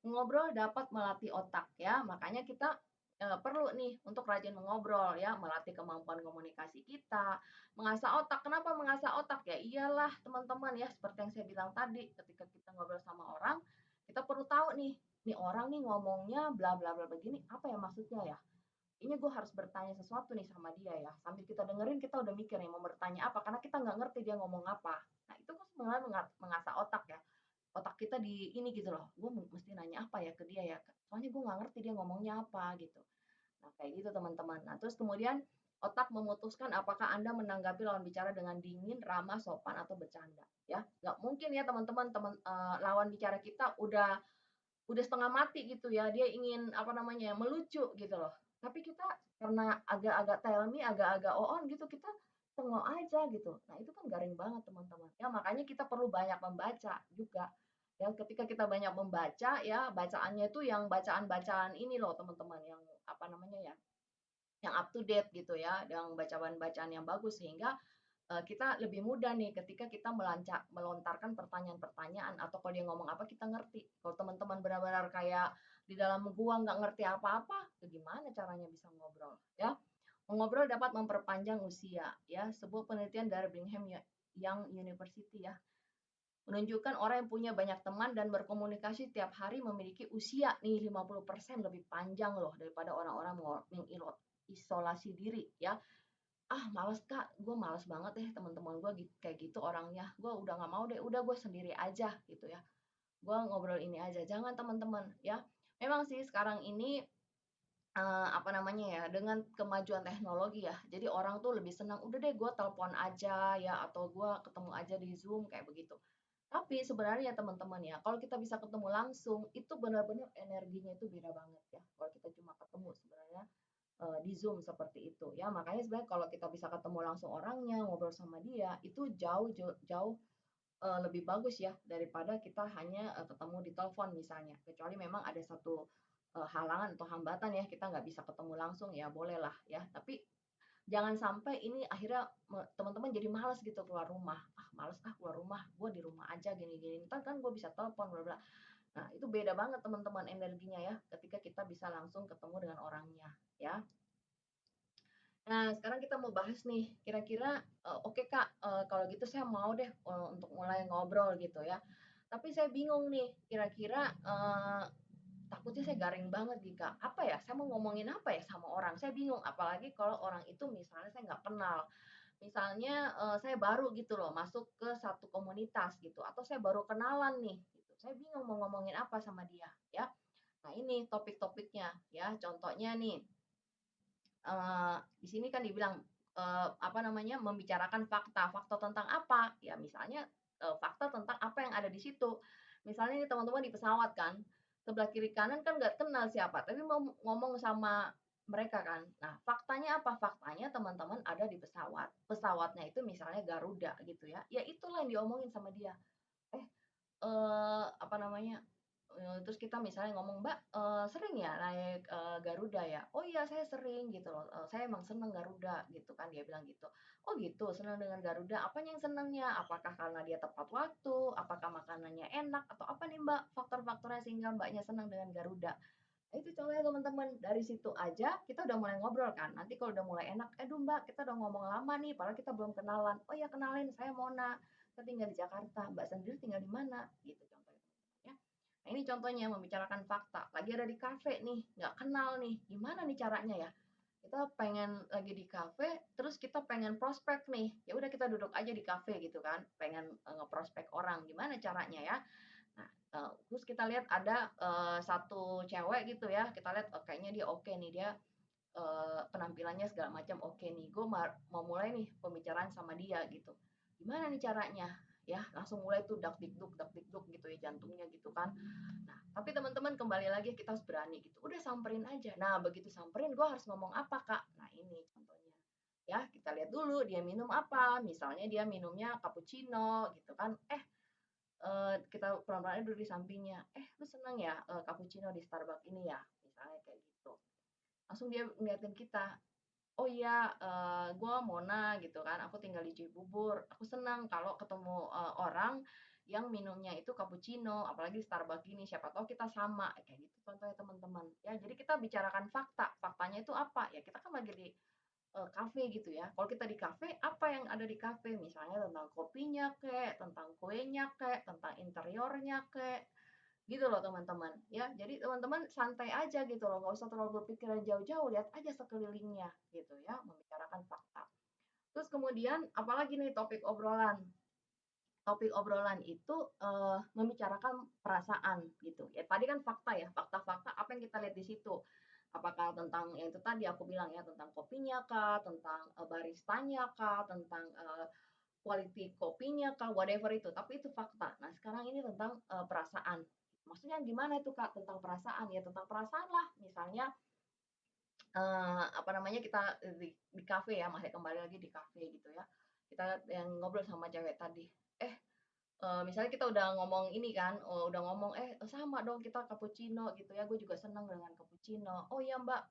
S2: Ngobrol dapat melatih otak ya, makanya kita perlu nih untuk rajin mengobrol ya, melatih kemampuan komunikasi kita, mengasah otak. Kenapa mengasah otak? Ya iyalah teman-teman ya, seperti yang saya bilang tadi, ketika kita ngobrol sama orang, kita perlu tahu nih orang nih ngomongnya bla bla bla begini, apa ya maksudnya ya? Ini gue harus bertanya sesuatu nih sama dia ya. Sambil kita dengerin, kita udah mikir nih mau bertanya apa, karena kita nggak ngerti dia ngomong apa. Nah itu kan sebenarnya mengasah otak ya. Otak kita di ini gitu loh, gue mesti nanya apa ya ke dia ya. Soalnya gue nggak ngerti dia ngomongnya apa gitu. Nah, kayak gitu teman-teman. Nah, terus kemudian otak memutuskan apakah Anda menanggapi lawan bicara dengan dingin, ramah, sopan, atau bercanda. Ya, nggak mungkin ya teman-teman, lawan bicara kita udah setengah mati gitu ya, dia ingin apa namanya ya, melucu gitu loh. Tapi kita karena agak-agak tell me, agak-agak on gitu, kita tengok aja gitu. Nah, itu kan garing banget teman-teman. Ya, makanya kita perlu banyak membaca juga. Ya, ketika kita banyak membaca ya, bacaannya itu yang bacaan-bacaan ini loh teman-teman, yang apa namanya ya, yang up to date gitu ya, yang bacaan-bacaan yang bagus sehingga kita lebih mudah nih ketika kita melontarkan pertanyaan-pertanyaan atau kalau dia ngomong apa kita ngerti. Kalau teman-teman benar-benar kayak di dalam gua nggak ngerti apa-apa, ya gimana caranya bisa ngobrol, ya? Mengobrol dapat memperpanjang usia, ya. Sebuah penelitian dari Brigham Young University ya, menunjukkan orang yang punya banyak teman dan berkomunikasi tiap hari memiliki usia nih 50% lebih panjang loh daripada orang-orang mengisolasi diri ya. Ah males kak, gue males banget deh teman-teman gue kayak gitu orangnya, gue udah nggak mau deh, udah gue sendiri aja gitu ya, gue ngobrol ini aja. Jangan teman-teman ya, memang sih sekarang ini apa namanya ya, dengan kemajuan teknologi ya, jadi orang tuh lebih senang, udah deh gue telepon aja ya, atau gue ketemu aja di Zoom kayak begitu. Tapi sebenarnya teman-teman ya, kalau kita bisa ketemu langsung, itu benar-benar energinya itu beda banget ya. Kalau kita cuma ketemu sebenarnya di Zoom seperti itu ya. Makanya sebenarnya kalau kita bisa ketemu langsung orangnya, ngobrol sama dia, itu jauh jauh, jauh lebih bagus ya daripada kita hanya ketemu di telepon misalnya. Kecuali memang ada satu halangan atau hambatan ya, kita nggak bisa ketemu langsung ya bolehlah ya. Tapi jangan sampai ini akhirnya teman-teman jadi malas gitu keluar rumah. Ah, malas ah keluar rumah, gue di rumah aja gini-gini. Ntar kan gue bisa telepon, bla bla. Nah, itu beda banget teman-teman energinya ya, ketika kita bisa langsung ketemu dengan orangnya, ya. Nah, sekarang kita mau bahas nih, kira-kira oke Kak, kalau gitu saya mau deh untuk mulai ngobrol gitu ya. Tapi saya bingung nih, kira-kira takutnya saya garing banget nih Kak. Apa ya? Saya mau ngomongin apa ya sama orang? Saya bingung, apalagi kalau orang itu misalnya saya nggak kenal. Misalnya saya baru gitu loh masuk ke satu komunitas gitu, atau saya baru kenalan nih gitu. Saya bingung mau ngomongin apa sama dia ya. Nah, ini topik-topiknya ya. Contohnya nih, di sini kan dibilang apa namanya, membicarakan fakta. Fakta tentang apa? Ya misalnya fakta tentang apa yang ada di situ. Misalnya nih teman-teman di pesawat kan, sebelah kiri kanan kan nggak kenal siapa, tapi mau ngomong sama mereka kan. Nah, faktanya apa? Faktanya teman-teman ada di pesawat. Pesawatnya itu misalnya Garuda gitu ya. Ya itulah yang diomongin sama dia. Eh, apa namanya, terus kita misalnya ngomong, "Mbak, sering ya naik, Garuda ya?" "Oh iya saya sering," gitu loh, "saya emang seneng Garuda," gitu kan, dia bilang gitu. "Oh gitu, senang dengan Garuda, apanya yang senangnya? Apakah karena dia tepat waktu? Apakah makanannya enak? Atau apa nih Mbak faktor-faktornya sehingga Mbaknya senang dengan Garuda?" Nah, itu contohnya teman-teman, dari situ aja kita udah mulai ngobrol kan, nanti kalau udah mulai enak, "Aduh Mbak, kita udah ngomong lama nih, padahal kita belum kenalan." "Oh ya kenalin, saya Mona, saya tinggal di Jakarta, Mbak sendiri tinggal di mana?" Gitu contohnya teman-teman ya. Nah, ini contohnya membicarakan fakta, lagi ada di kafe nih, nggak kenal nih, gimana nih caranya ya? Kita pengen lagi di kafe, terus kita pengen prospek nih, ya udah kita duduk aja di kafe gitu kan, pengen ngeprospek orang, gimana caranya ya? Nah, terus kita lihat ada satu cewek gitu ya, kita lihat kayaknya dia oke nih, dia penampilannya segala macam oke nih, gue mau mulai nih pembicaraan sama dia gitu. Gimana nih caranya? Ya, langsung mulai tuh dak dikduk gitu ya jantungnya gitu kan. Nah, tapi teman-teman kembali lagi kita harus berani gitu. Udah samperin aja. Nah, begitu samperin gue harus ngomong apa, Kak? Nah, ini contohnya. Ya, kita lihat dulu dia minum apa. Misalnya dia minumnya cappuccino gitu kan. Kita pelan-pelan duduk di sampingnya. Lu seneng ya cappuccino di Starbucks ini ya? Misalnya kayak gitu. Langsung dia ngeliatin kita. Oh iya, gue Mona gitu kan, aku tinggal di Cibubur. Aku senang kalau ketemu orang yang minumnya itu cappuccino, apalagi Starbucks ini. Siapa tahu kita sama, kayak gitu contohnya teman-teman. Ya, jadi kita bicarakan fakta. Faktanya itu apa? Ya kita kan lagi di kafe gitu ya. Kalau kita di kafe, apa yang ada di kafe? Misalnya tentang kopinya kek, tentang kuenya kek, tentang interiornya kek, gitu loh teman-teman. Ya, jadi teman-teman santai aja gitu loh, nggak usah terlalu berpikiran jauh-jauh, lihat aja sekelilingnya gitu ya, membicarakan fakta. Terus kemudian apalagi nih topik obrolan? Topik obrolan itu membicarakan perasaan gitu. Ya tadi kan fakta ya, fakta-fakta apa yang kita lihat di situ. Apakah tentang yang itu tadi aku bilang ya, tentang kopinya kah, tentang baristanya kah, tentang quality kopinya kah, whatever itu. Tapi itu fakta. Nah, sekarang ini tentang perasaan. Maksudnya gimana itu Kak tentang perasaan? Ya tentang perasaan lah. Misalnya apa namanya, kita di kafe ya, masih kembali lagi di kafe gitu ya. Kita yang ngobrol sama cewek tadi. Eh, misalnya kita udah ngomong ini kan, udah ngomong, sama dong kita cappuccino gitu ya, gue juga seneng dengan cappuccino. Oh iya Mbak,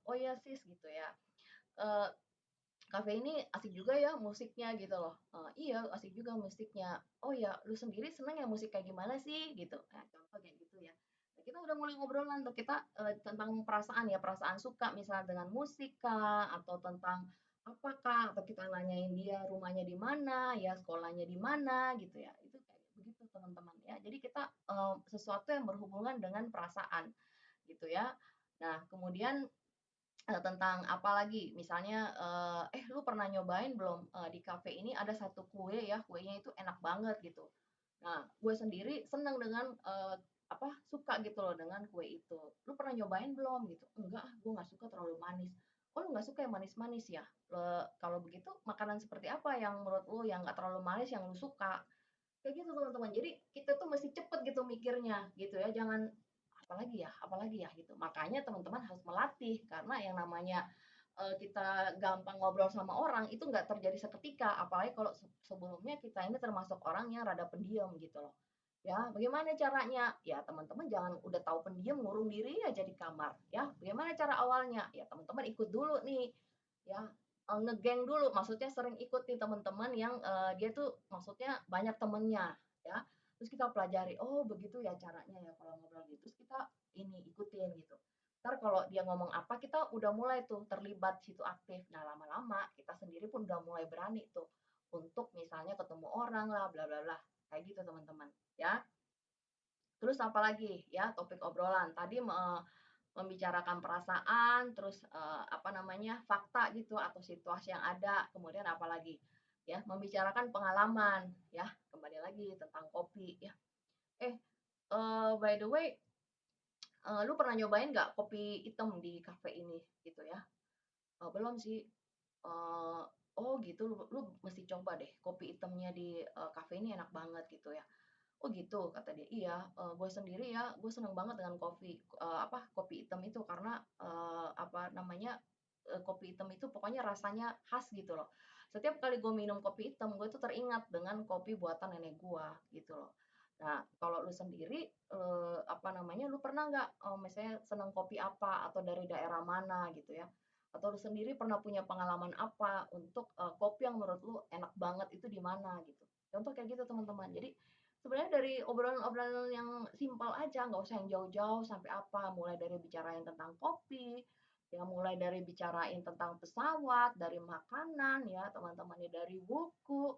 S2: oh iya sis gitu ya. Eee, kafe ini asik juga ya musiknya gitu loh. Iya asik juga musiknya. Oh ya, lu sendiri seneng ya musik kayak gimana sih gitu. Nah, contoh kayak gitu ya. Nah, kita udah mulai ngobrolan tuh kita tentang perasaan ya, perasaan suka misalnya dengan musik kah atau tentang apakah atau kita nanyain dia rumahnya di mana, ya sekolahnya di mana gitu ya. Itu kayak begitu teman-teman ya. Jadi kita sesuatu yang berhubungan dengan perasaan gitu ya. Nah, kemudian tentang apa lagi, misalnya, "Lu pernah nyobain belum, di kafe ini ada satu kue ya, kuenya itu enak banget," gitu. Nah, gue sendiri seneng dengan, suka gitu loh dengan kue itu. "Lu pernah nyobain belum?" Gitu. "Enggak ah, gue nggak suka terlalu manis." "Oh, lu nggak suka yang manis-manis ya? Kalau begitu makanan seperti apa yang menurut lu yang nggak terlalu manis yang lu suka?" Kayak gitu teman-teman. Jadi kita tuh mesti cepet gitu mikirnya gitu ya, jangan apalagi ya gitu. Makanya teman-teman harus melatih karena yang namanya kita gampang ngobrol sama orang itu nggak terjadi seketika, apalagi kalau sebelumnya kita ini termasuk orang yang rada pendiam gitu loh. Ya, bagaimana caranya? Ya, teman-teman jangan udah tahu pendiam ngurung diri aja di kamar, ya. Bagaimana cara awalnya? Ya, teman-teman ikut dulu nih, ya. Ngegeng dulu, maksudnya sering ikut nih teman-teman yang dia tuh maksudnya banyak temennya, ya. Terus kita pelajari, oh begitu ya caranya ya kalau ngobrol gitu. Terus kita ini ikutin gitu. Ntar kalau dia ngomong apa, kita udah mulai tuh terlibat situ aktif. Nah, lama-lama kita sendiri pun udah mulai berani tuh untuk misalnya ketemu orang lah, bla bla bla. Kayak gitu teman-teman, ya. Terus apalagi ya topik obrolan tadi membicarakan perasaan, terus apa namanya fakta gitu atau situasi yang ada, kemudian apalagi ya membicarakan pengalaman ya kembali lagi tentang kopi ya. Eh by the way, lu pernah nyobain nggak kopi hitam di cafe ini gitu ya? Belum sih. Eh, oh gitu, lu mesti coba deh kopi hitamnya di cafe ini enak banget gitu ya. Oh gitu, kata dia. Iya, gue sendiri ya, gue seneng banget dengan kopi hitam itu karena apa namanya kopi hitam itu pokoknya rasanya khas gitu loh. Setiap kali gue minum kopi hitam, gue tuh teringat dengan kopi buatan nenek gue gitu loh. Nah, kalau lu sendiri, apa namanya, lu pernah nggak, misalnya seneng kopi apa atau dari daerah mana gitu ya? Atau lu sendiri pernah punya pengalaman apa untuk kopi yang menurut lu enak banget itu di mana gitu? Contoh kayak gitu teman-teman. Jadi sebenarnya dari obrolan-obrolan yang simpel aja, nggak usah yang jauh-jauh sampai apa, mulai dari bicarain tentang kopi, ya mulai dari bicarain tentang pesawat, dari makanan ya teman-teman ya, dari buku,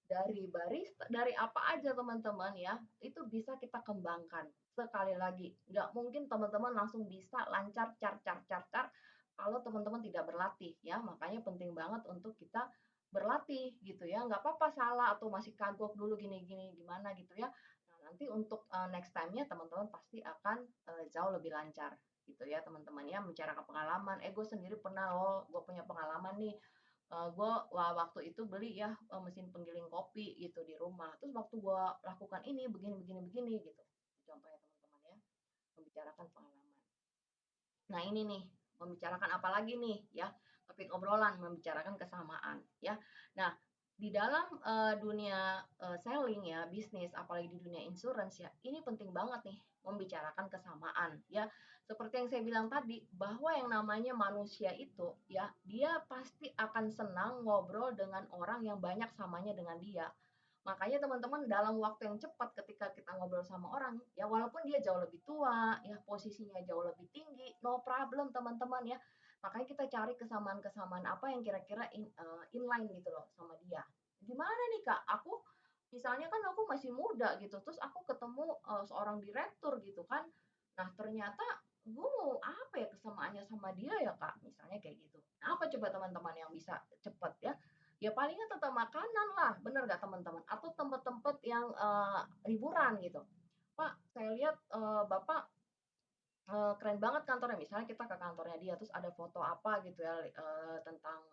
S2: dari barista, dari apa aja teman-teman ya, itu bisa kita kembangkan. Sekali lagi, nggak mungkin teman-teman langsung bisa lancar car car car car kalau teman-teman tidak berlatih ya. Makanya penting banget untuk kita berlatih gitu ya. Nggak apa-apa salah atau masih kagok dulu gini-gini gimana gitu ya. Nah, nanti untuk next time-nya teman-teman pasti akan jauh lebih lancar gitu ya teman-teman ya, membicarakan pengalaman. Gue sendiri pernah loh, gue punya pengalaman nih. Gue waktu itu beli ya mesin penggiling kopi gitu di rumah. Terus waktu gue lakukan ini begini begini begini gitu. Contohnya teman-teman ya, membicarakan pengalaman. Nah, ini nih, membicarakan apa lagi nih ya, topik obrolan membicarakan kesamaan ya. Nah, di dalam dunia selling ya, bisnis, apalagi di dunia insurance ya, ini penting banget nih membicarakan kesamaan ya. Seperti yang saya bilang tadi, bahwa yang namanya manusia itu ya, dia pasti akan senang ngobrol dengan orang yang banyak samanya dengan dia. Makanya teman-teman dalam waktu yang cepat ketika kita ngobrol sama orang, ya walaupun dia jauh lebih tua, ya posisinya jauh lebih tinggi, no problem teman-teman ya. Makanya kita cari kesamaan-kesamaan apa yang kira-kira inline gitu loh sama dia. Gimana nih Kak? Aku misalnya kan aku masih muda gitu, terus aku ketemu seorang direktur gitu kan. Nah, ternyata gue mau apa ya kesamaannya sama dia ya Kak? Misalnya kayak gitu. Nah, apa coba teman-teman yang bisa cepet ya? Ya palingnya tentang makanan lah, bener nggak teman-teman? Atau tempat-tempat yang liburan gitu. Pak, saya lihat Bapak keren banget kantornya. Misalnya kita ke kantornya dia, terus ada foto apa gitu ya tentang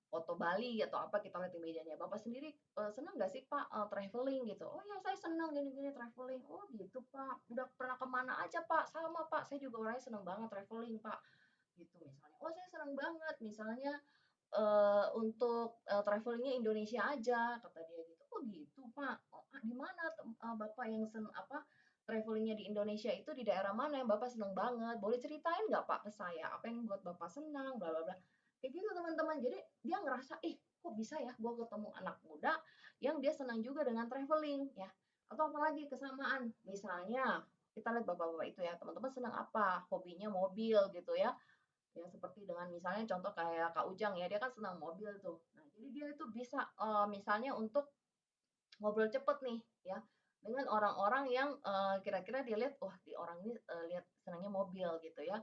S2: foto Bali atau apa kita lihat di mejanya. Bapak sendiri senang nggak sih Pak traveling gitu? Oh ya saya senang gini-gini traveling. Oh gitu Pak. Udah pernah kemana aja Pak? Sama Pak. Saya juga orangnya senang banget traveling Pak. Gitu misalnya. Oh saya senang banget. Misalnya untuk travelling Indonesia aja kata dia gitu. Oh gitu Pak. Oh, di mana Bapak yang travelingnya di Indonesia itu di daerah mana yang Bapak seneng banget? Boleh ceritain nggak Pak ke saya? Apa yang buat Bapak senang? Bla bla bla. Kayak gitu teman-teman. Jadi dia ngerasa, ih kok bisa ya gue ketemu anak muda yang dia senang juga dengan traveling ya. Atau apalagi kesamaan, misalnya kita lihat bapak-bapak itu ya, teman-teman senang apa? Hobinya mobil gitu ya. Ya seperti dengan misalnya contoh kayak Kak Ujang ya, dia kan senang mobil tuh. Nah, jadi dia itu bisa misalnya untuk ngobrol cepet nih ya dengan orang-orang yang kira-kira dia lihat, wah di orang ini lihat senangnya mobil gitu ya.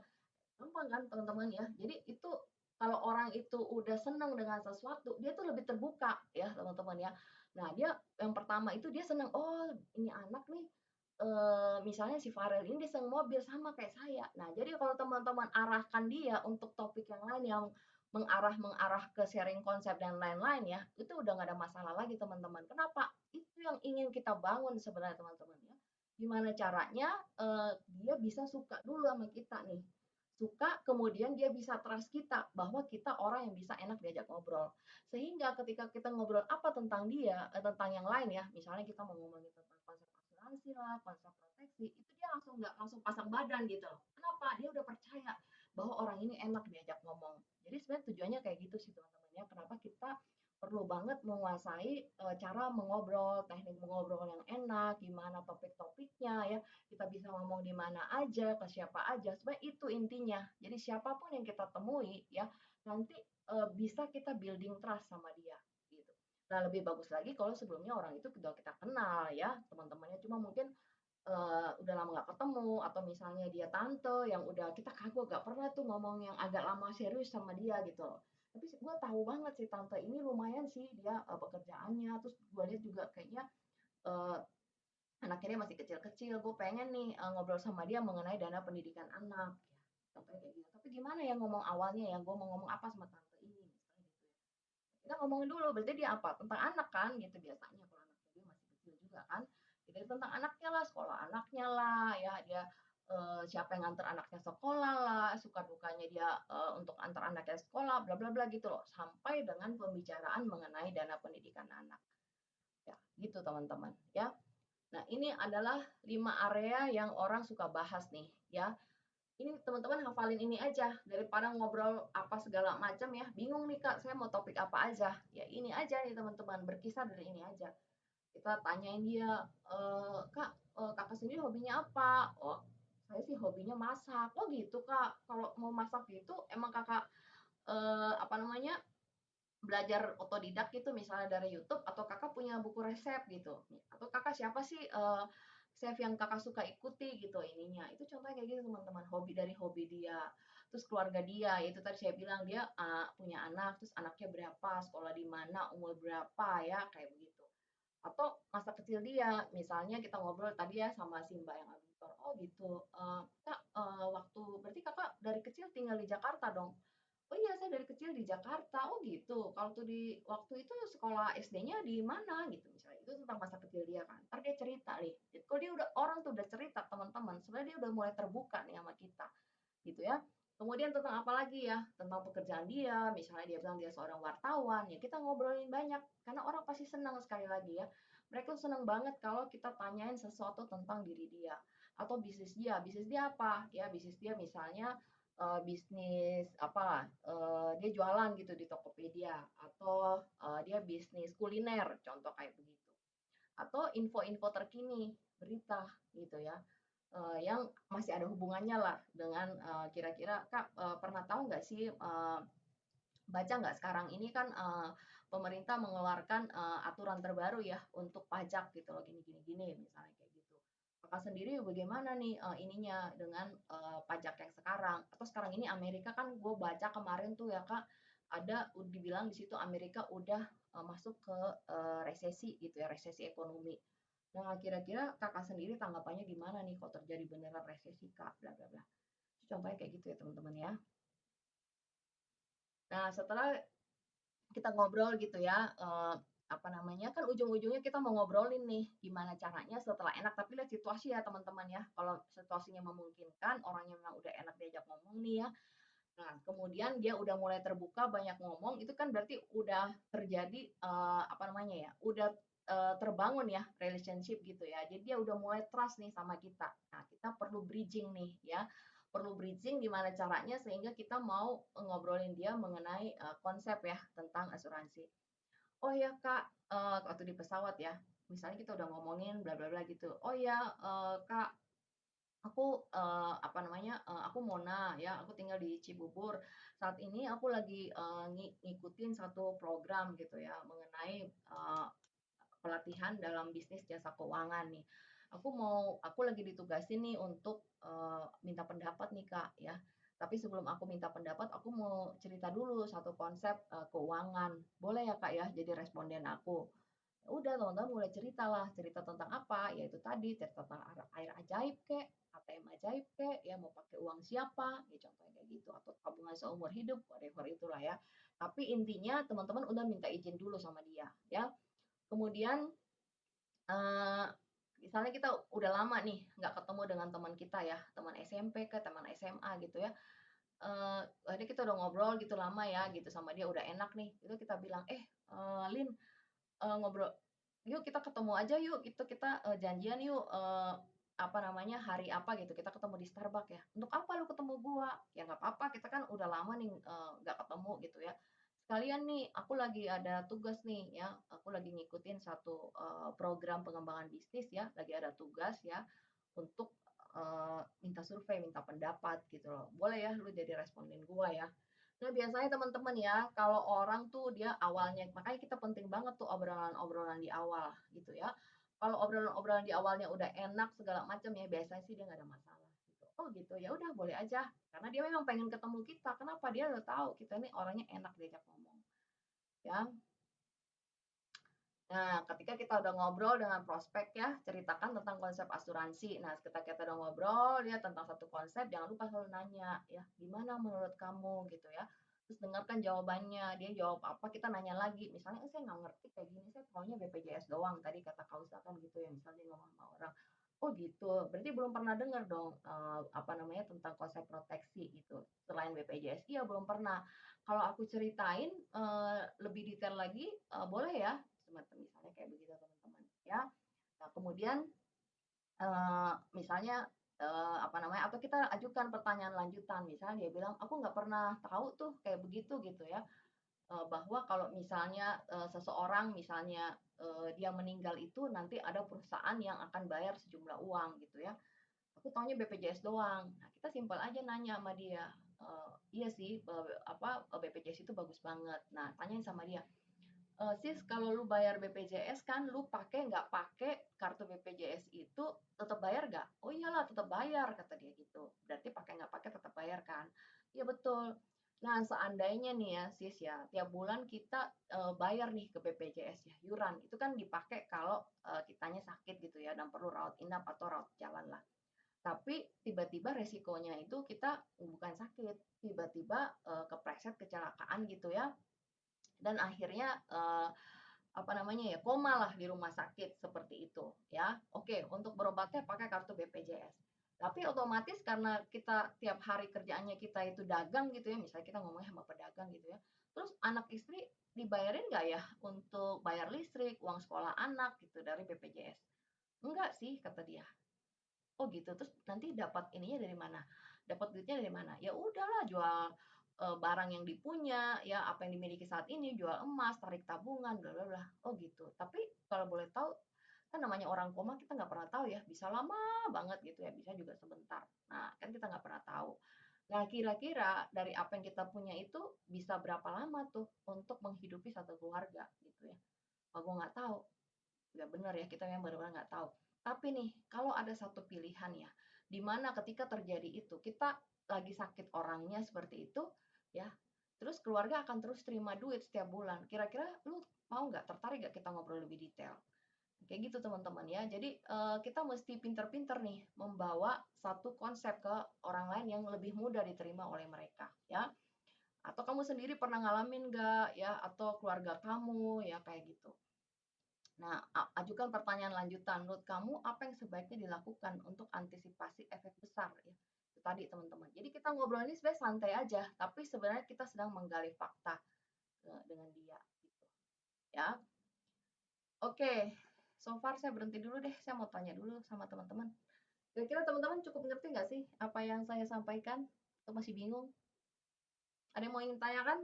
S2: Gampang kan teman-teman ya. Jadi itu kalau orang itu udah senang dengan sesuatu, dia tuh lebih terbuka ya teman-teman ya. Nah dia yang pertama itu dia senang, oh ini anak nih misalnya si Farel ini dia senang mobil sama kayak saya. Nah jadi kalau teman-teman arahkan dia untuk topik yang lain yang mengarah ke sharing konsep dan lain-lain ya, itu udah nggak ada masalah lagi teman-teman. Kenapa? Itu yang ingin kita bangun sebenarnya teman-teman ya. Gimana caranya dia bisa suka dulu sama kita nih, suka, kemudian dia bisa trust kita bahwa kita orang yang bisa enak diajak ngobrol. Sehingga ketika kita ngobrol apa tentang dia, tentang yang lain ya, misalnya kita mau ngomongin tentang konsep asuransi lah, konsep proteksi, itu dia langsung nggak langsung pasang badan gitu loh. Kenapa? Dia udah percaya bahwa orang ini enak diajak ngomong. Jadi sebenarnya tujuannya kayak gitu sih teman-teman ya. Kenapa kita perlu banget menguasai cara mengobrol, teknik mengobrol yang enak, gimana topik-topiknya ya, kita bisa ngomong di mana aja, ke siapa aja, sebenarnya itu intinya. Jadi siapapun yang kita temui ya, nanti bisa kita building trust sama dia gitu. Nah, lebih bagus lagi kalau sebelumnya orang itu sudah kita kenal ya, teman-temannya cuma mungkin udah lama nggak ketemu atau misalnya dia tante yang udah kita kagok gak pernah tuh ngomong yang agak lama serius sama dia gitu loh. Tapi gue tahu banget sih tante ini lumayan sih dia pekerjaannya, terus gue lihat juga kayaknya eh, anaknya dia masih kecil-kecil, gue pengen nih ngobrol sama dia mengenai dana pendidikan anak. Ya, contohnya kayak gitu. Tapi gimana ya ngomong awalnya ya, gue mau ngomong apa sama tante ini, misalnya gitu ya. Kita ngomongin dulu, berarti dia apa? Tentang anak kan, gitu biasanya kalau anaknya dia masih kecil juga kan. Jadi tentang anaknya lah, sekolah anaknya lah, ya dia siapa yang nganter anaknya sekolah lah, suka dukanya dia untuk antar anaknya sekolah, bla bla bla gitu loh, sampai dengan pembicaraan mengenai dana pendidikan anak. Ya, gitu teman-teman. Ya, nah, ini adalah 5 area yang orang suka bahas nih, ya. Ini teman-teman hafalin ini aja, daripada ngobrol apa segala macam ya. Bingung nih Kak, saya mau topik apa aja. Ya ini aja nih teman-teman, berkisar dari ini aja. Kita tanyain dia, Kak, Kakak sendiri hobinya apa? Oh, saya sih hobinya masak. Oh gitu Kak, kalau mau masak gitu emang Kakak apa namanya belajar otodidak gitu misalnya dari YouTube atau kakak punya buku resep gitu atau kakak siapa sih chef yang kakak suka ikuti gitu ininya itu contohnya kayak gitu teman-teman hobi dari hobi dia terus keluarga dia yaitu tadi saya bilang dia punya anak terus anaknya berapa sekolah di mana umur berapa ya kayak begitu atau masa kecil dia misalnya kita ngobrol tadi ya sama si mbak yang auditor oh gitu kak waktu berarti kakak dari kecil tinggal di Jakarta dong. Oh iya, saya dari kecil di Jakarta. Oh gitu. Kalau tuh di waktu itu sekolah SD-nya di mana gitu misalnya. Itu tentang masa kecil dia kan. Ntar dia cerita nih. Kalau dia udah orang tuh udah cerita teman-teman, sebenarnya dia udah mulai terbuka nih sama kita gitu ya. Kemudian tentang apa lagi ya? Tentang pekerjaan dia, misalnya dia bilang dia seorang wartawan, ya kita ngobrolin banyak karena orang pasti senang sekali lagi ya. Mereka senang banget kalau kita tanyain sesuatu tentang diri dia atau bisnis dia. Bisnis dia apa? Ya bisnis dia misalnya bisnis apa? Dia jualan gitu di Tokopedia atau dia bisnis kuliner, contoh kayak begitu. Atau info-info terkini, berita gitu ya yang masih ada hubungannya lah dengan kira-kira Kak pernah tahu nggak sih baca nggak sekarang ini kan pemerintah mengeluarkan aturan terbaru ya untuk pajak gitu loh gini gini gini misalnya kayak gitu. Kakak sendiri bagaimana nih ininya dengan pajak yang sekarang atau sekarang ini Amerika kan gue baca kemarin tuh ya Kak ada dibilang di situ Amerika udah masuk ke resesi gitu ya resesi ekonomi. Nah, kira-kira kakak sendiri tanggapannya gimana nih kalau terjadi beneran resesi kak, bla bla bla. Contohnya kayak gitu ya teman-teman ya. Nah, setelah kita ngobrol gitu ya, apa namanya kan ujung-ujungnya kita mau ngobrolin nih gimana caranya setelah enak tapi lihat situasi ya teman-teman ya kalau situasinya memungkinkan orangnya memang udah enak diajak ngomong nih ya nah kemudian dia udah mulai terbuka banyak ngomong itu kan berarti udah terjadi apa namanya ya udah terbangun ya relationship gitu ya jadi dia udah mulai trust nih sama kita nah kita perlu bridging nih ya perlu bridging gimana caranya sehingga kita mau ngobrolin dia mengenai konsep ya tentang asuransi. Oh ya Kak, waktu di pesawat ya, misalnya kita udah ngomongin bla bla bla gitu. Oh ya Kak, aku apa namanya, aku Mona ya, aku tinggal di Cibubur. Saat ini aku lagi ngikutin satu program gitu ya mengenai pelatihan dalam bisnis jasa keuangan nih. Aku lagi ditugasin nih untuk minta pendapat nih Kak ya. Tapi sebelum aku minta pendapat, aku mau cerita dulu satu konsep keuangan. Boleh ya Kak ya, jadi responden aku. Ya udah teman-teman mulai cerita lah, cerita tentang apa? Yaitu tadi cerita tentang air ajaib kek, ATM ajaib kek, ya mau pakai uang siapa, ya contohnya kayak gitu, atau tabungan seumur hidup, whatever itulah ya. Tapi intinya teman-teman udah minta izin dulu sama dia, ya. Kemudian Eee, misalnya kita udah lama nih nggak ketemu dengan teman kita ya, teman SMP ke teman SMA gitu ya, akhirnya kita udah ngobrol gitu lama ya gitu sama dia udah enak nih, itu kita bilang, Lin, ngobrol yuk kita ketemu aja yuk, kita, janjian yuk, apa namanya, hari apa gitu, kita ketemu di Starbucks ya." "Untuk apa lu ketemu gua?" "Ya nggak apa-apa, kita kan udah lama nih, nggak ketemu gitu ya. Sekalian nih, aku lagi ada tugas nih ya, aku lagi ngikutin satu, program pengembangan bisnis ya, lagi ada tugas ya, untuk, minta survei, minta pendapat gitu loh. Boleh ya lu jadi responden gua ya." Nah, biasanya teman-teman ya, kalau orang tuh dia awalnya makanya kita penting banget tuh obrolan-obrolan di awal gitu ya. Kalau obrolan-obrolan di awalnya udah enak segala macam ya, biasanya sih dia nggak ada masalah gitu. Oh gitu, ya udah boleh aja. Karena dia memang pengen ketemu kita. Kenapa? Dia udah tahu kita ini orangnya enak diajak ngomong. Ya, nah, ketika kita udah ngobrol dengan prospek ya, ceritakan tentang konsep asuransi. Nah, ketika kita udah ngobrol ya tentang satu konsep, jangan lupa selalu nanya ya, gimana menurut kamu gitu ya. Terus dengarkan jawabannya, dia jawab apa, kita nanya lagi. Misalnya, saya nggak ngerti kayak gini, saya taunya BPJS doang. Tadi kata Kausa kan gitu ya, misalnya dia ngomong sama orang. Oh gitu, berarti belum pernah dengar dong apa namanya tentang konsep proteksi gitu. Selain BPJS, iya belum pernah. Kalau aku ceritain lebih detail lagi, boleh ya? Semacam misalnya kayak begitu teman-teman ya. Nah, kemudian misalnya apa namanya atau kita ajukan pertanyaan lanjutan misalnya dia bilang aku nggak pernah tahu tuh kayak begitu gitu ya. Bahwa kalau misalnya seseorang misalnya dia meninggal itu nanti ada perusahaan yang akan bayar sejumlah uang gitu ya. Aku taunya BPJS doang. Nah, kita simpel aja nanya sama dia. Iya sih, apa BPJS itu bagus banget. Nah, tanyain sama dia, Sis, kalau lu bayar BPJS kan lu pakai nggak pakai kartu BPJS itu tetap bayar nggak? Oh iyalah tetap bayar kata dia gitu. Berarti pakai nggak pakai tetap bayar kan? Iya betul. Nah seandainya nih ya sis ya tiap bulan kita bayar nih ke BPJS ya yuran itu kan dipakai kalau kitanya sakit gitu ya dan perlu rawat inap atau rawat jalan lah. Tapi tiba-tiba resikonya itu kita bukan sakit, tiba-tiba kepleset kecelakaan gitu ya dan akhirnya apa namanya ya koma lah di rumah sakit seperti itu ya. Oke, untuk berobatnya pakai kartu BPJS. Tapi otomatis karena kita tiap hari kerjaannya kita itu dagang gitu ya, misalnya kita ngomongnya sama pedagang gitu ya. Terus anak istri dibayarin nggak ya untuk bayar listrik, uang sekolah anak gitu dari BPJS? Enggak sih, kata dia. Oh gitu, terus nanti dapat ininya dari mana? Dapat duitnya dari mana? Ya udahlah jual, barang yang dipunya, ya apa yang dimiliki saat ini, jual emas, tarik tabungan, bla bla bla. Oh gitu. Tapi kalau boleh tahu, kan namanya orang koma kita nggak pernah tahu ya, bisa lama banget gitu ya, bisa juga sebentar. Nah, kan kita nggak pernah tahu. Nah, kira-kira dari apa yang kita punya itu bisa berapa lama tuh untuk menghidupi satu keluarga gitu ya? Oh, gue nggak tahu. Nggak benar ya, kita memang benar-benar nggak tahu. Tapi nih, kalau ada satu pilihan ya, di mana ketika terjadi itu, kita lagi sakit orangnya seperti itu, ya, terus keluarga akan terus terima duit setiap bulan. Kira-kira lu mau nggak, tertarik nggak kita ngobrol lebih detail? Kayak gitu teman-teman ya. Jadi kita mesti pinter-pinter nih membawa satu konsep ke orang lain yang lebih mudah diterima oleh mereka ya. Atau kamu sendiri pernah ngalamin nggak ya? Atau keluarga kamu ya kayak gitu. Nah, ajukan pertanyaan lanjutan. Menurut kamu apa yang sebaiknya dilakukan untuk antisipasi efek besar ya? Itu tadi teman-teman. Jadi kita ngobrol ini sebenarnya santai aja, tapi sebenarnya kita sedang menggali fakta dengan dia gitu. Ya. Oke. So far saya berhenti dulu deh. Saya mau tanya dulu sama teman-teman. Kira-kira teman-teman cukup ngerti nggak sih apa yang saya sampaikan? Atau masih bingung? Ada yang mau ingin tanyakan?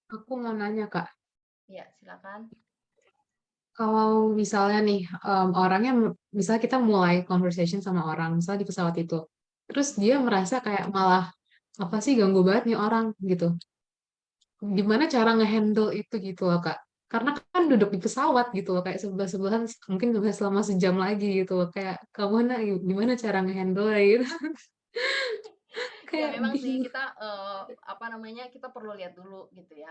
S4: Aku mau nanya, Kak.
S2: Ya, silakan.
S4: Kalau misalnya nih, orangnya, misalnya kita mulai conversation sama orang, misalnya di pesawat itu. Terus dia merasa kayak malah, apa sih ganggu banget nih orang gitu. Gimana cara ngehandle itu gitu loh, Kak? Karena kan duduk di pesawat gitu loh, kayak sebelah-sebelahan, mungkin juga selama sejam lagi gitu loh. Kayak, kamu gimana cara ngehandle gitu.
S2: Ya
S4: Kayak
S2: memang sih
S4: bingung.
S2: kita apa namanya kita perlu lihat dulu gitu ya.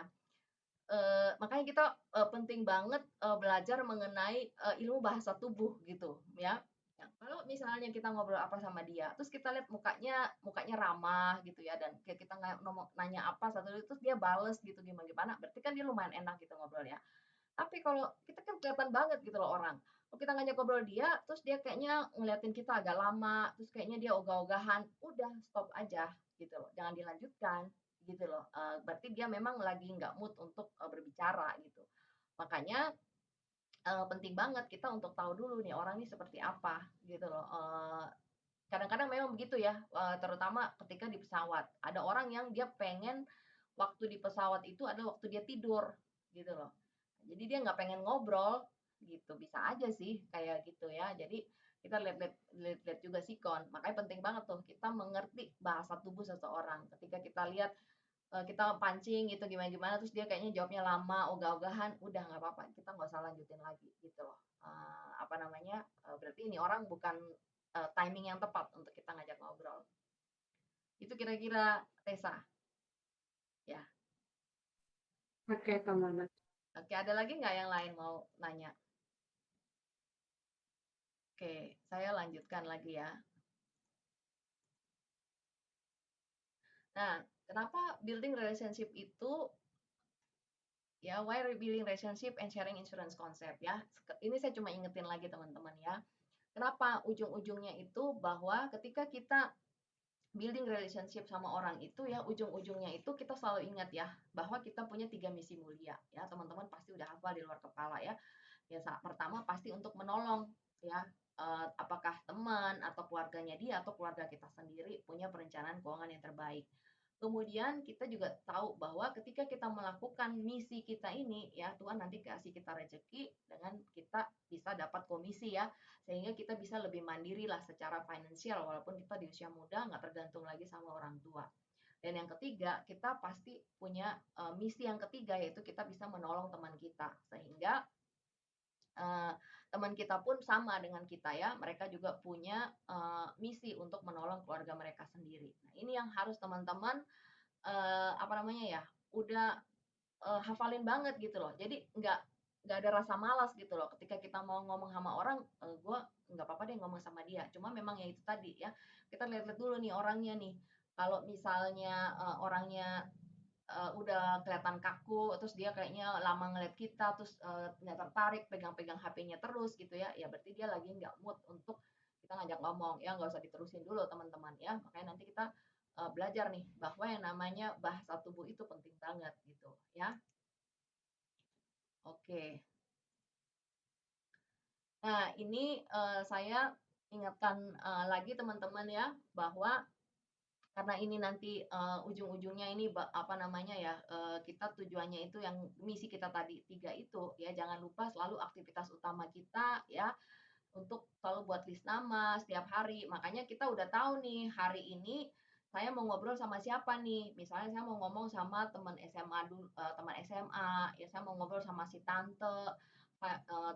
S2: Makanya kita penting banget belajar mengenai ilmu bahasa tubuh gitu ya. Ya, kalau misalnya kita ngobrol apa sama dia, terus kita lihat mukanya ramah gitu ya, dan kayak kita nanya apa satu terus dia bales gitu gimana gimana, berarti kan dia lumayan enak gitu ngobrolnya. Tapi kalau kita kan kelihatan banget gitu loh orang. Kalau kita ngajak ngobrol dia, terus dia kayaknya ngeliatin kita agak lama, terus kayaknya dia ogah-ogahan, udah stop aja gitu loh. Jangan dilanjutkan gitu loh. Berarti dia memang lagi nggak mood untuk berbicara gitu. Makanya penting banget kita untuk tahu dulu nih orang ini seperti apa gitu loh. Kadang-kadang memang begitu ya, terutama ketika di pesawat. Ada orang yang dia pengen waktu di pesawat itu adalah waktu dia tidur gitu loh. Jadi dia nggak pengen ngobrol gitu, bisa aja sih kayak gitu ya. Jadi kita lihat juga sikon. Makanya penting banget tuh kita mengerti bahasa tubuh seseorang. Ketika kita lihat kita pancing gitu gimana gimana, terus dia kayaknya jawabnya lama, ogah-ogahan, udah nggak apa-apa, kita nggak usah lanjutin lagi gitu loh. Apa namanya? Berarti ini orang bukan timing yang tepat untuk kita ngajak ngobrol. Itu kira-kira Tessa ya.
S4: Oke, Kak.
S2: Oke, ada lagi nggak yang lain mau nanya? Oke, saya lanjutkan lagi ya. Nah, kenapa building relationship itu ya, why rebuilding relationship and sharing insurance concept ya. Ini saya cuma ingetin lagi teman-teman ya. Kenapa ujung-ujungnya itu bahwa ketika kita building relationship sama orang itu ya, ujung-ujungnya itu kita selalu ingat ya bahwa kita punya 3 misi mulia ya. Teman-teman pasti udah hafal di luar kepala ya. Ya, pertama pasti untuk menolong ya, apakah teman atau keluarganya dia atau keluarga kita sendiri punya perencanaan keuangan yang terbaik. Kemudian kita juga tahu bahwa ketika kita melakukan misi kita ini ya, Tuhan nanti kasih kita rezeki dengan kita bisa dapat komisi ya, sehingga kita bisa lebih mandiri lah secara finansial walaupun kita di usia muda nggak tergantung lagi sama orang tua. Dan yang ketiga, kita pasti punya misi yang ketiga, yaitu kita bisa menolong teman kita sehingga teman kita pun sama dengan kita ya, mereka juga punya misi untuk menolong keluarga mereka sendiri. Nah, ini yang harus teman-teman apa namanya ya, udah hafalin banget gitu loh. Jadi nggak ada rasa malas gitu loh ketika kita mau ngomong sama orang, gue nggak apa-apa deh ngomong sama dia. Cuma memang ya itu tadi ya, kita lihat-lihat dulu nih orangnya nih. Kalau misalnya orangnya udah kelihatan kaku, terus dia kayaknya lama ngeliat kita, terus nggak tertarik, pegang-pegang HP-nya terus gitu ya, ya berarti dia lagi nggak mood untuk kita ngajak ngomong ya, nggak usah diterusin dulu teman-teman ya. Makanya nanti kita belajar nih bahwa yang namanya bahasa tubuh itu penting banget gitu ya. Oke. Nah, ini saya ingatkan lagi teman-teman ya bahwa karena ini nanti ujung-ujungnya ini apa namanya ya, kita tujuannya itu yang misi kita tadi 3 itu ya, jangan lupa selalu aktivitas utama kita ya untuk selalu buat list nama setiap hari. Makanya kita udah tahu nih hari ini saya mau ngobrol sama siapa nih. Misalnya saya mau ngomong sama teman SMA dulu, teman SMA, ya saya mau ngobrol sama si tante,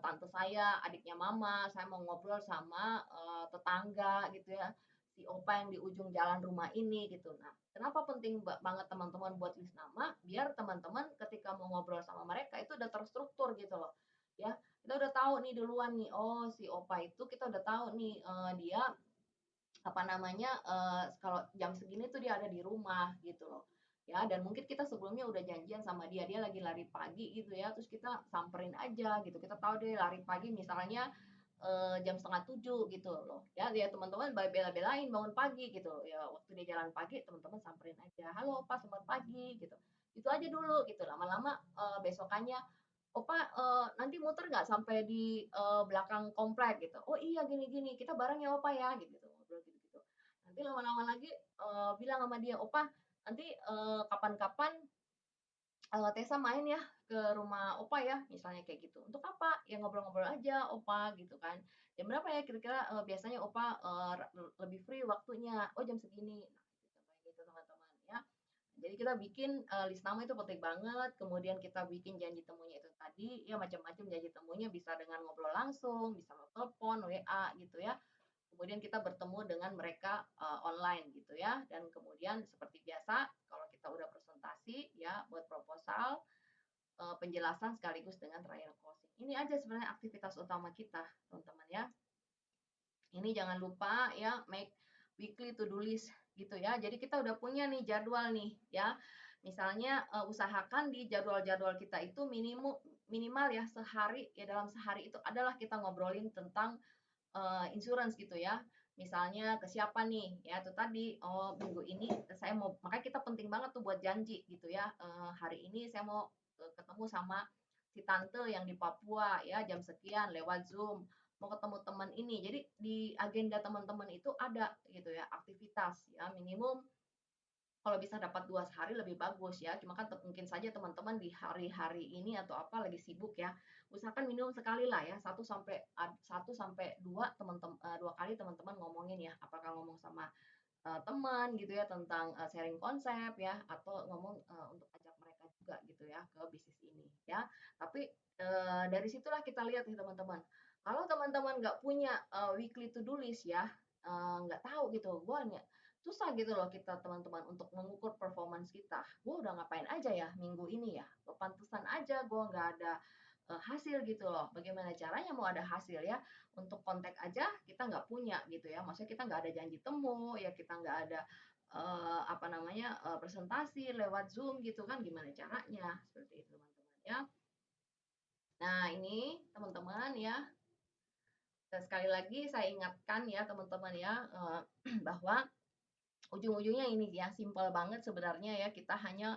S2: tante saya, adiknya mama, saya mau ngobrol sama tetangga gitu ya. Si opa yang di ujung jalan rumah ini gitu. Nah, kenapa penting banget teman-teman buat list nama? Biar teman-teman ketika mau ngobrol sama mereka itu udah terstruktur gitu loh. Ya, kita udah tahu nih duluan nih, oh si opa itu kita udah tahu nih dia apa namanya kalau jam segini tuh dia ada di rumah gitu loh ya, dan mungkin kita sebelumnya udah janjian sama dia lagi lari pagi gitu ya, terus kita samperin aja gitu, kita tahu dia lari pagi misalnya jam 6:30 gitu loh ya, dia teman-teman bela-belain bangun pagi gitu ya, waktu dia jalan pagi teman-teman samperin aja, halo pas selamat pagi gitu, itu aja dulu gitu, lama-lama besokannya "Opa, nanti muter nggak sampai di, belakang komplek?" Gitu. "Oh iya, gini-gini, kita bareng ya Opa ya," gitu, ngobrol gitu-gitu. Nanti lama-lama lagi, bilang sama dia, "Opa, nanti, kapan-kapan Tessa main ya ke rumah Opa ya," misalnya kayak gitu. "Untuk apa?" "Ya ngobrol-ngobrol aja Opa," gitu kan. "Jam berapa ya kira-kira, biasanya Opa, lebih free waktunya?" "Oh jam segini." Nah gitu kayak gitu teman-teman ya. Jadi kita bikin, list nama itu penting banget, kemudian kita bikin janji temunya itu tadi, ya macam-macam janji temunya bisa dengan ngobrol langsung, bisa lewat telepon, WA gitu ya. Kemudian kita bertemu dengan mereka online gitu ya. Dan kemudian seperti biasa kalau kita udah presentasi ya buat proposal, penjelasan sekaligus dengan trial closing. Ini aja sebenarnya aktivitas utama kita, teman-teman ya. Ini jangan lupa ya make weekly to do list gitu ya. Jadi kita udah punya nih jadwal nih ya. Misalnya usahakan di jadwal-jadwal kita itu minimal ya sehari ya dalam sehari itu adalah kita ngobrolin tentang insurance gitu ya. Misalnya ke siapa nih? Ya itu tadi, oh minggu ini saya mau, makanya kita penting banget tuh buat janji gitu ya. Hari ini saya mau ketemu sama si tante yang di Papua ya jam sekian lewat Zoom. Mau ketemu teman ini. Jadi di agenda teman-teman itu ada gitu ya aktivitas ya minimum kalau bisa dapat 2 sehari lebih bagus ya. Cuma kan mungkin saja teman-teman di hari-hari ini atau apa lagi sibuk ya. Usahakan minimum sekali lah ya, 1 sampai 2 teman-teman 2 kali teman-teman ngomongin ya. Apakah ngomong sama teman gitu ya tentang sharing konsep ya atau ngomong untuk ajak mereka juga gitu ya ke bisnis ini ya. Tapi dari situlah kita lihat nih teman-teman. Kalau teman-teman nggak punya weekly to do list ya, nggak tahu gitu, gue susah gitu loh kita teman-teman untuk mengukur performance kita. Gue udah ngapain aja ya minggu ini ya, pantesan aja gue nggak ada hasil gitu loh. Bagaimana caranya mau ada hasil ya? Untuk kontak aja kita nggak punya gitu ya. Maksudnya kita nggak ada janji temu, ya kita nggak ada apa namanya presentasi lewat Zoom gitu kan? Gimana caranya? Seperti itu teman-teman ya. Nah ini teman-teman ya. Dan sekali lagi saya ingatkan ya teman-teman ya bahwa ujung-ujungnya ini ya simpel banget sebenarnya ya kita hanya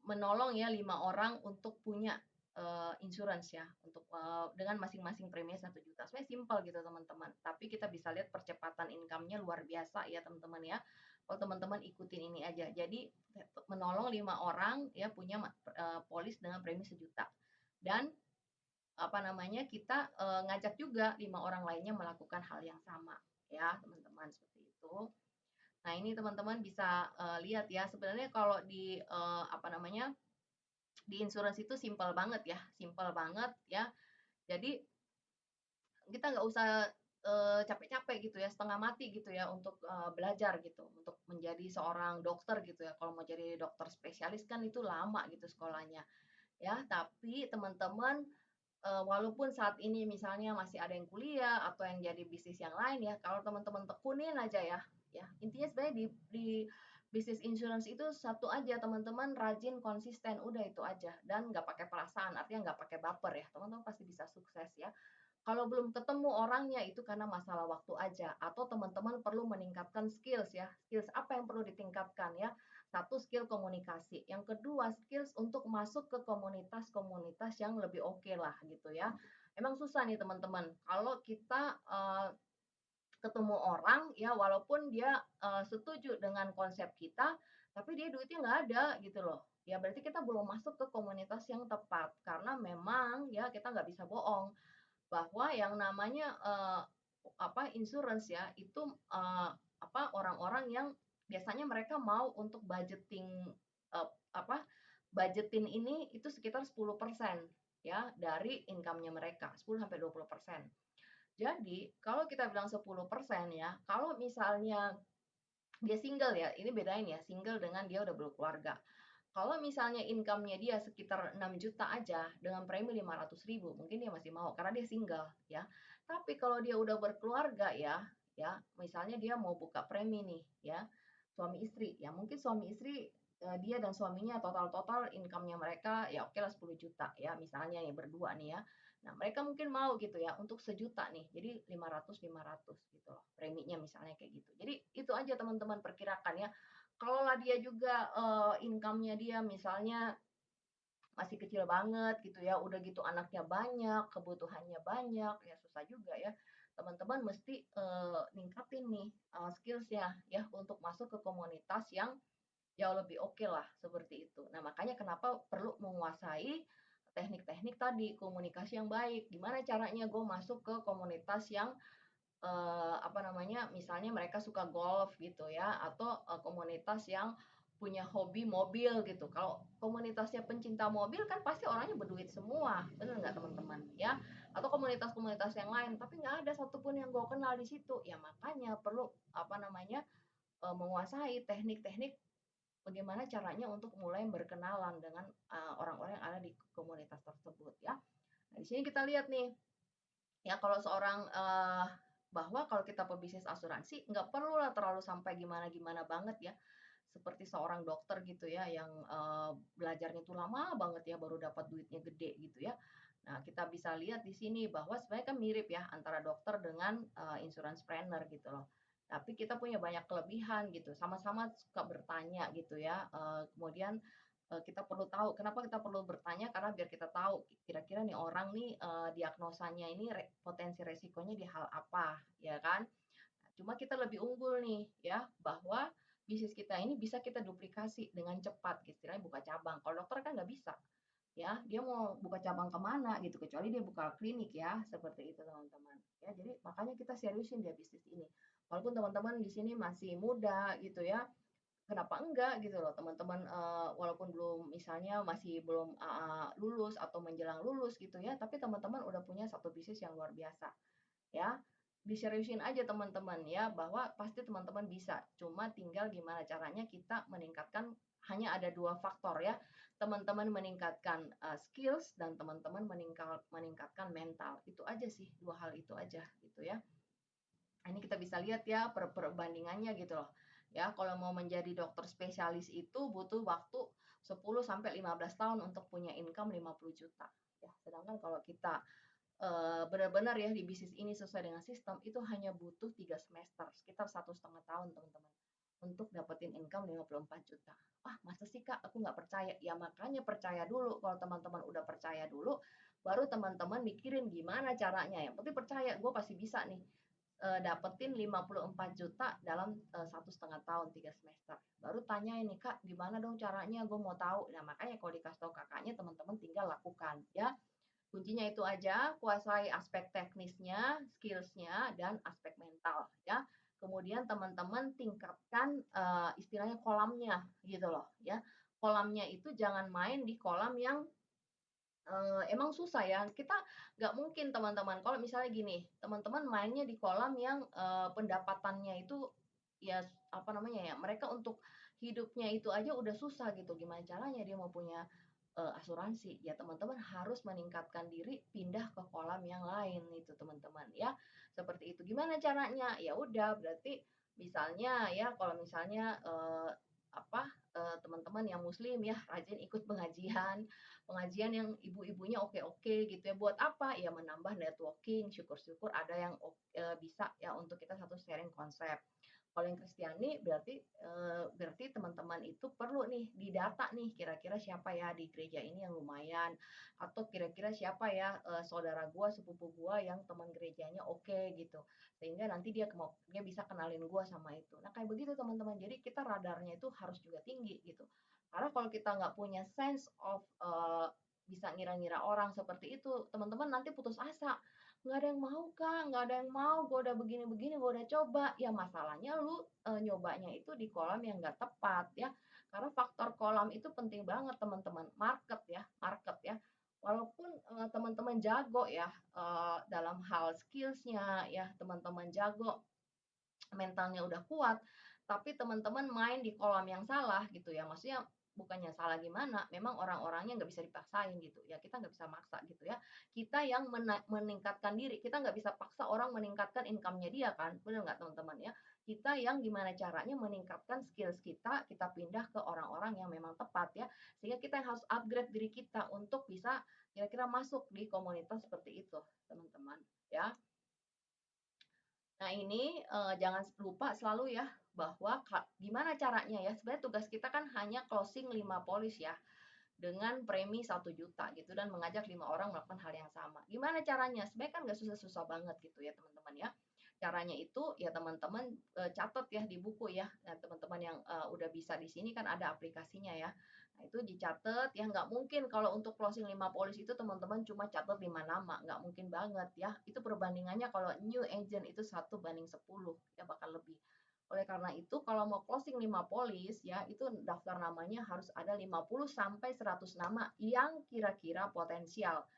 S2: menolong ya 5 orang untuk punya insurance ya untuk dengan masing-masing premi 1 juta. Sebenarnya simpel gitu teman-teman. Tapi kita bisa lihat percepatan income-nya luar biasa ya teman-teman ya. Kalau teman-teman ikutin ini aja. Jadi menolong 5 orang ya punya polis dengan premi 1 juta. Dan apa namanya kita ngajak juga 5 orang lainnya melakukan hal yang sama ya teman-teman seperti itu. Nah ini teman-teman bisa lihat ya sebenarnya kalau di apa namanya di insurance itu simpel banget ya, simpel banget ya. Jadi kita nggak usah capek-capek gitu ya, setengah mati gitu ya untuk belajar gitu, untuk menjadi seorang dokter gitu ya. Kalau mau jadi dokter spesialis kan itu lama gitu sekolahnya ya. Tapi teman-teman walaupun saat ini misalnya masih ada yang kuliah atau yang jadi bisnis yang lain ya, kalau teman-teman tekunin aja ya intinya sebenarnya di bisnis insurance itu satu aja teman-teman rajin konsisten udah itu aja dan nggak pakai perasaan artinya nggak pakai baper ya teman-teman pasti bisa sukses ya. Kalau belum ketemu orangnya itu karena masalah waktu aja atau teman-teman perlu meningkatkan skills ya. Skills apa yang perlu ditingkatkan ya? Satu skill komunikasi, yang kedua skills untuk masuk ke komunitas-komunitas yang lebih oke lah gitu ya. Emang susah nih teman-teman. Kalau kita ketemu orang ya walaupun dia setuju dengan konsep kita, tapi dia duitnya nggak ada gitu loh. Ya berarti kita belum masuk ke komunitas yang tepat karena memang ya kita nggak bisa bohong bahwa yang namanya apa insurance ya itu apa orang-orang yang biasanya mereka mau untuk budgeting apa budgetin ini itu sekitar 10% ya dari income-nya mereka 10 sampai 20%. Jadi kalau kita bilang 10% ya, kalau misalnya dia single ya, ini bedain ya, single dengan dia udah berkeluarga. Kalau misalnya income-nya dia sekitar 6 juta aja dengan premi 500.000, mungkin dia masih mau karena dia single ya. Tapi kalau dia udah berkeluarga ya, misalnya dia mau buka premi nih ya, suami istri ya, mungkin suami istri dia dan suaminya total-total income-nya mereka ya oke lah 10 juta ya, misalnya nih berdua nih ya. Nah, mereka mungkin mau gitu ya untuk 1 juta nih. Jadi 500 gitu loh preminya misalnya kayak gitu. Jadi itu aja teman-teman perkirakan ya kalau lah dia juga income-nya dia misalnya masih kecil banget gitu ya, udah gitu anaknya banyak, kebutuhannya banyak, ya susah juga ya. Teman-teman mesti ningkatin nih skills-nya ya untuk masuk ke komunitas yang jauh lebih oke lah seperti itu. Nah, makanya kenapa perlu menguasai teknik-teknik tadi, komunikasi yang baik. Gimana caranya gue masuk ke komunitas yang apa namanya, misalnya mereka suka golf gitu ya, atau komunitas yang punya hobi mobil gitu. Kalau komunitasnya pencinta mobil kan pasti orangnya berduit semua, bener nggak teman-teman ya? Atau komunitas-komunitas yang lain, tapi nggak ada satupun yang gue kenal di situ. Ya makanya perlu apa namanya menguasai teknik-teknik bagaimana caranya untuk mulai berkenalan dengan orang-orang yang ada di komunitas tersebut ya. Nah, di sini kita lihat nih, ya kalau seorang bahwa kalau kita pebisnis asuransi nggak perlu lah terlalu sampai gimana-gimana banget ya. Seperti seorang dokter gitu ya yang belajarnya tuh lama banget ya baru dapat duitnya gede gitu ya. Nah, kita bisa lihat di sini bahwa sebenarnya kan mirip ya antara dokter dengan insurance planner gitu loh. Tapi kita punya banyak kelebihan gitu, sama-sama suka bertanya gitu ya. Kemudian kita perlu tahu kenapa kita perlu bertanya karena biar kita tahu kira-kira nih orang nih diagnosanya ini potensi resikonya di hal apa ya kan. Nah, cuma kita lebih unggul nih ya bahwa bisnis kita ini bisa kita duplikasi dengan cepat istilahnya buka cabang. Kalau dokter kan nggak bisa ya, dia mau buka cabang kemana gitu kecuali dia buka klinik ya seperti itu teman-teman ya. Jadi makanya kita seriusin dia bisnis ini walaupun teman-teman di sini masih muda gitu ya, kenapa enggak gitu loh teman-teman, walaupun belum misalnya masih belum lulus atau menjelang lulus gitu ya, tapi teman-teman udah punya satu bisnis yang luar biasa ya. Diseriusin aja teman-teman ya bahwa pasti teman-teman bisa, cuma tinggal gimana caranya kita meningkatkan. Hanya ada dua faktor ya, teman-teman meningkatkan skills dan teman-teman meningkatkan mental, itu aja sih, dua hal itu aja gitu ya. Ini kita bisa lihat ya perbandingannya gitu loh. Ya, kalau mau menjadi dokter spesialis itu butuh waktu 10 sampai 15 tahun untuk punya income 50 juta. Ya, sedangkan kalau kita benar-benar ya di bisnis ini sesuai dengan sistem itu hanya butuh 3 semester, sekitar 1,5 tahun teman-teman untuk dapetin income 54 juta. Ah, masa sih Kak, aku nggak percaya. Ya makanya percaya dulu. Kalau teman-teman udah percaya dulu, baru teman-teman mikirin gimana caranya. Yang penting percaya, gue pasti bisa nih dapetin 54 juta dalam 1,5 tahun 3 semester. Baru tanya ini Kak, gimana dong caranya? Gue mau tahu. Nah makanya kalau dikasih tahu kakaknya, teman-teman tinggal lakukan ya. Kuncinya itu aja, kuasai aspek teknisnya, skillsnya, dan aspek mental ya. Kemudian teman-teman tingkatkan istilahnya kolamnya gitu loh ya. Kolamnya itu jangan main di kolam yang emang susah ya. Kita nggak mungkin teman-teman kalau misalnya gini, teman-teman mainnya di kolam yang pendapatannya itu ya apa namanya ya, mereka untuk hidupnya itu aja udah susah gitu. Gimana caranya dia mau punya asuransi? Ya teman-teman harus meningkatkan diri, pindah ke kolam yang lain itu teman-teman ya. Seperti itu. Gimana caranya? Ya udah berarti misalnya ya kalau misalnya apa teman-teman yang muslim ya rajin ikut pengajian, pengajian yang ibu-ibunya oke-oke gitu ya. Buat apa? Ya menambah networking, syukur-syukur ada yang bisa ya untuk kita satu sharing konsep. Kalau yang Kristiani berarti teman-teman itu perlu nih didata nih kira-kira siapa ya di gereja ini yang lumayan atau kira-kira siapa ya saudara gua, sepupu gua yang teman gerejanya oke gitu. Sehingga nanti dia bisa kenalin gua sama itu. Nah, kayak begitu teman-teman. Jadi kita radarnya itu harus juga tinggi gitu. Karena kalau kita nggak punya sense of bisa ngira-ngira orang seperti itu, teman-teman nanti putus asa. Nggak ada yang mau Kak, nggak ada yang mau, gue udah begini-begini, gue udah coba. Ya masalahnya lu nyobanya itu di kolam yang nggak tepat ya. Karena faktor kolam itu penting banget teman-teman. Market ya. Walaupun teman-teman jago ya dalam hal skillsnya ya, teman-teman jago mentalnya udah kuat, tapi teman-teman main di kolam yang salah gitu ya. Maksudnya bukannya salah gimana, memang orang-orangnya nggak bisa dipaksain gitu ya. Kita nggak bisa maksa gitu ya. Kita yang meningkatkan diri, kita nggak bisa paksa orang meningkatkan income-nya dia kan, benar nggak teman-teman ya? Kita yang gimana caranya meningkatkan skills kita pindah ke orang-orang yang memang tepat ya. Sehingga kita yang harus upgrade diri kita untuk bisa kira-kira masuk di komunitas seperti itu, teman-teman ya. Nah ini jangan lupa selalu ya bahwa gimana caranya ya, sebenarnya tugas kita kan hanya closing 5 polis ya. dengan premi 1 juta gitu dan mengajak 5 orang melakukan hal yang sama. Gimana caranya? Sebenarnya kan nggak susah-susah banget gitu ya teman-teman ya. Caranya itu ya teman-teman catat ya di buku ya. Nah, teman-teman yang udah bisa di sini kan ada aplikasinya ya. Nah, itu dicatat ya, nggak mungkin kalau untuk closing 5 polis itu teman-teman cuma catat 5 nama, nggak mungkin banget ya. Itu perbandingannya kalau new agent itu 1:10 ya bakal lebih. Oleh karena itu kalau mau closing 5 polis ya, itu daftar namanya harus ada 50 sampai 100 nama yang kira-kira potensial.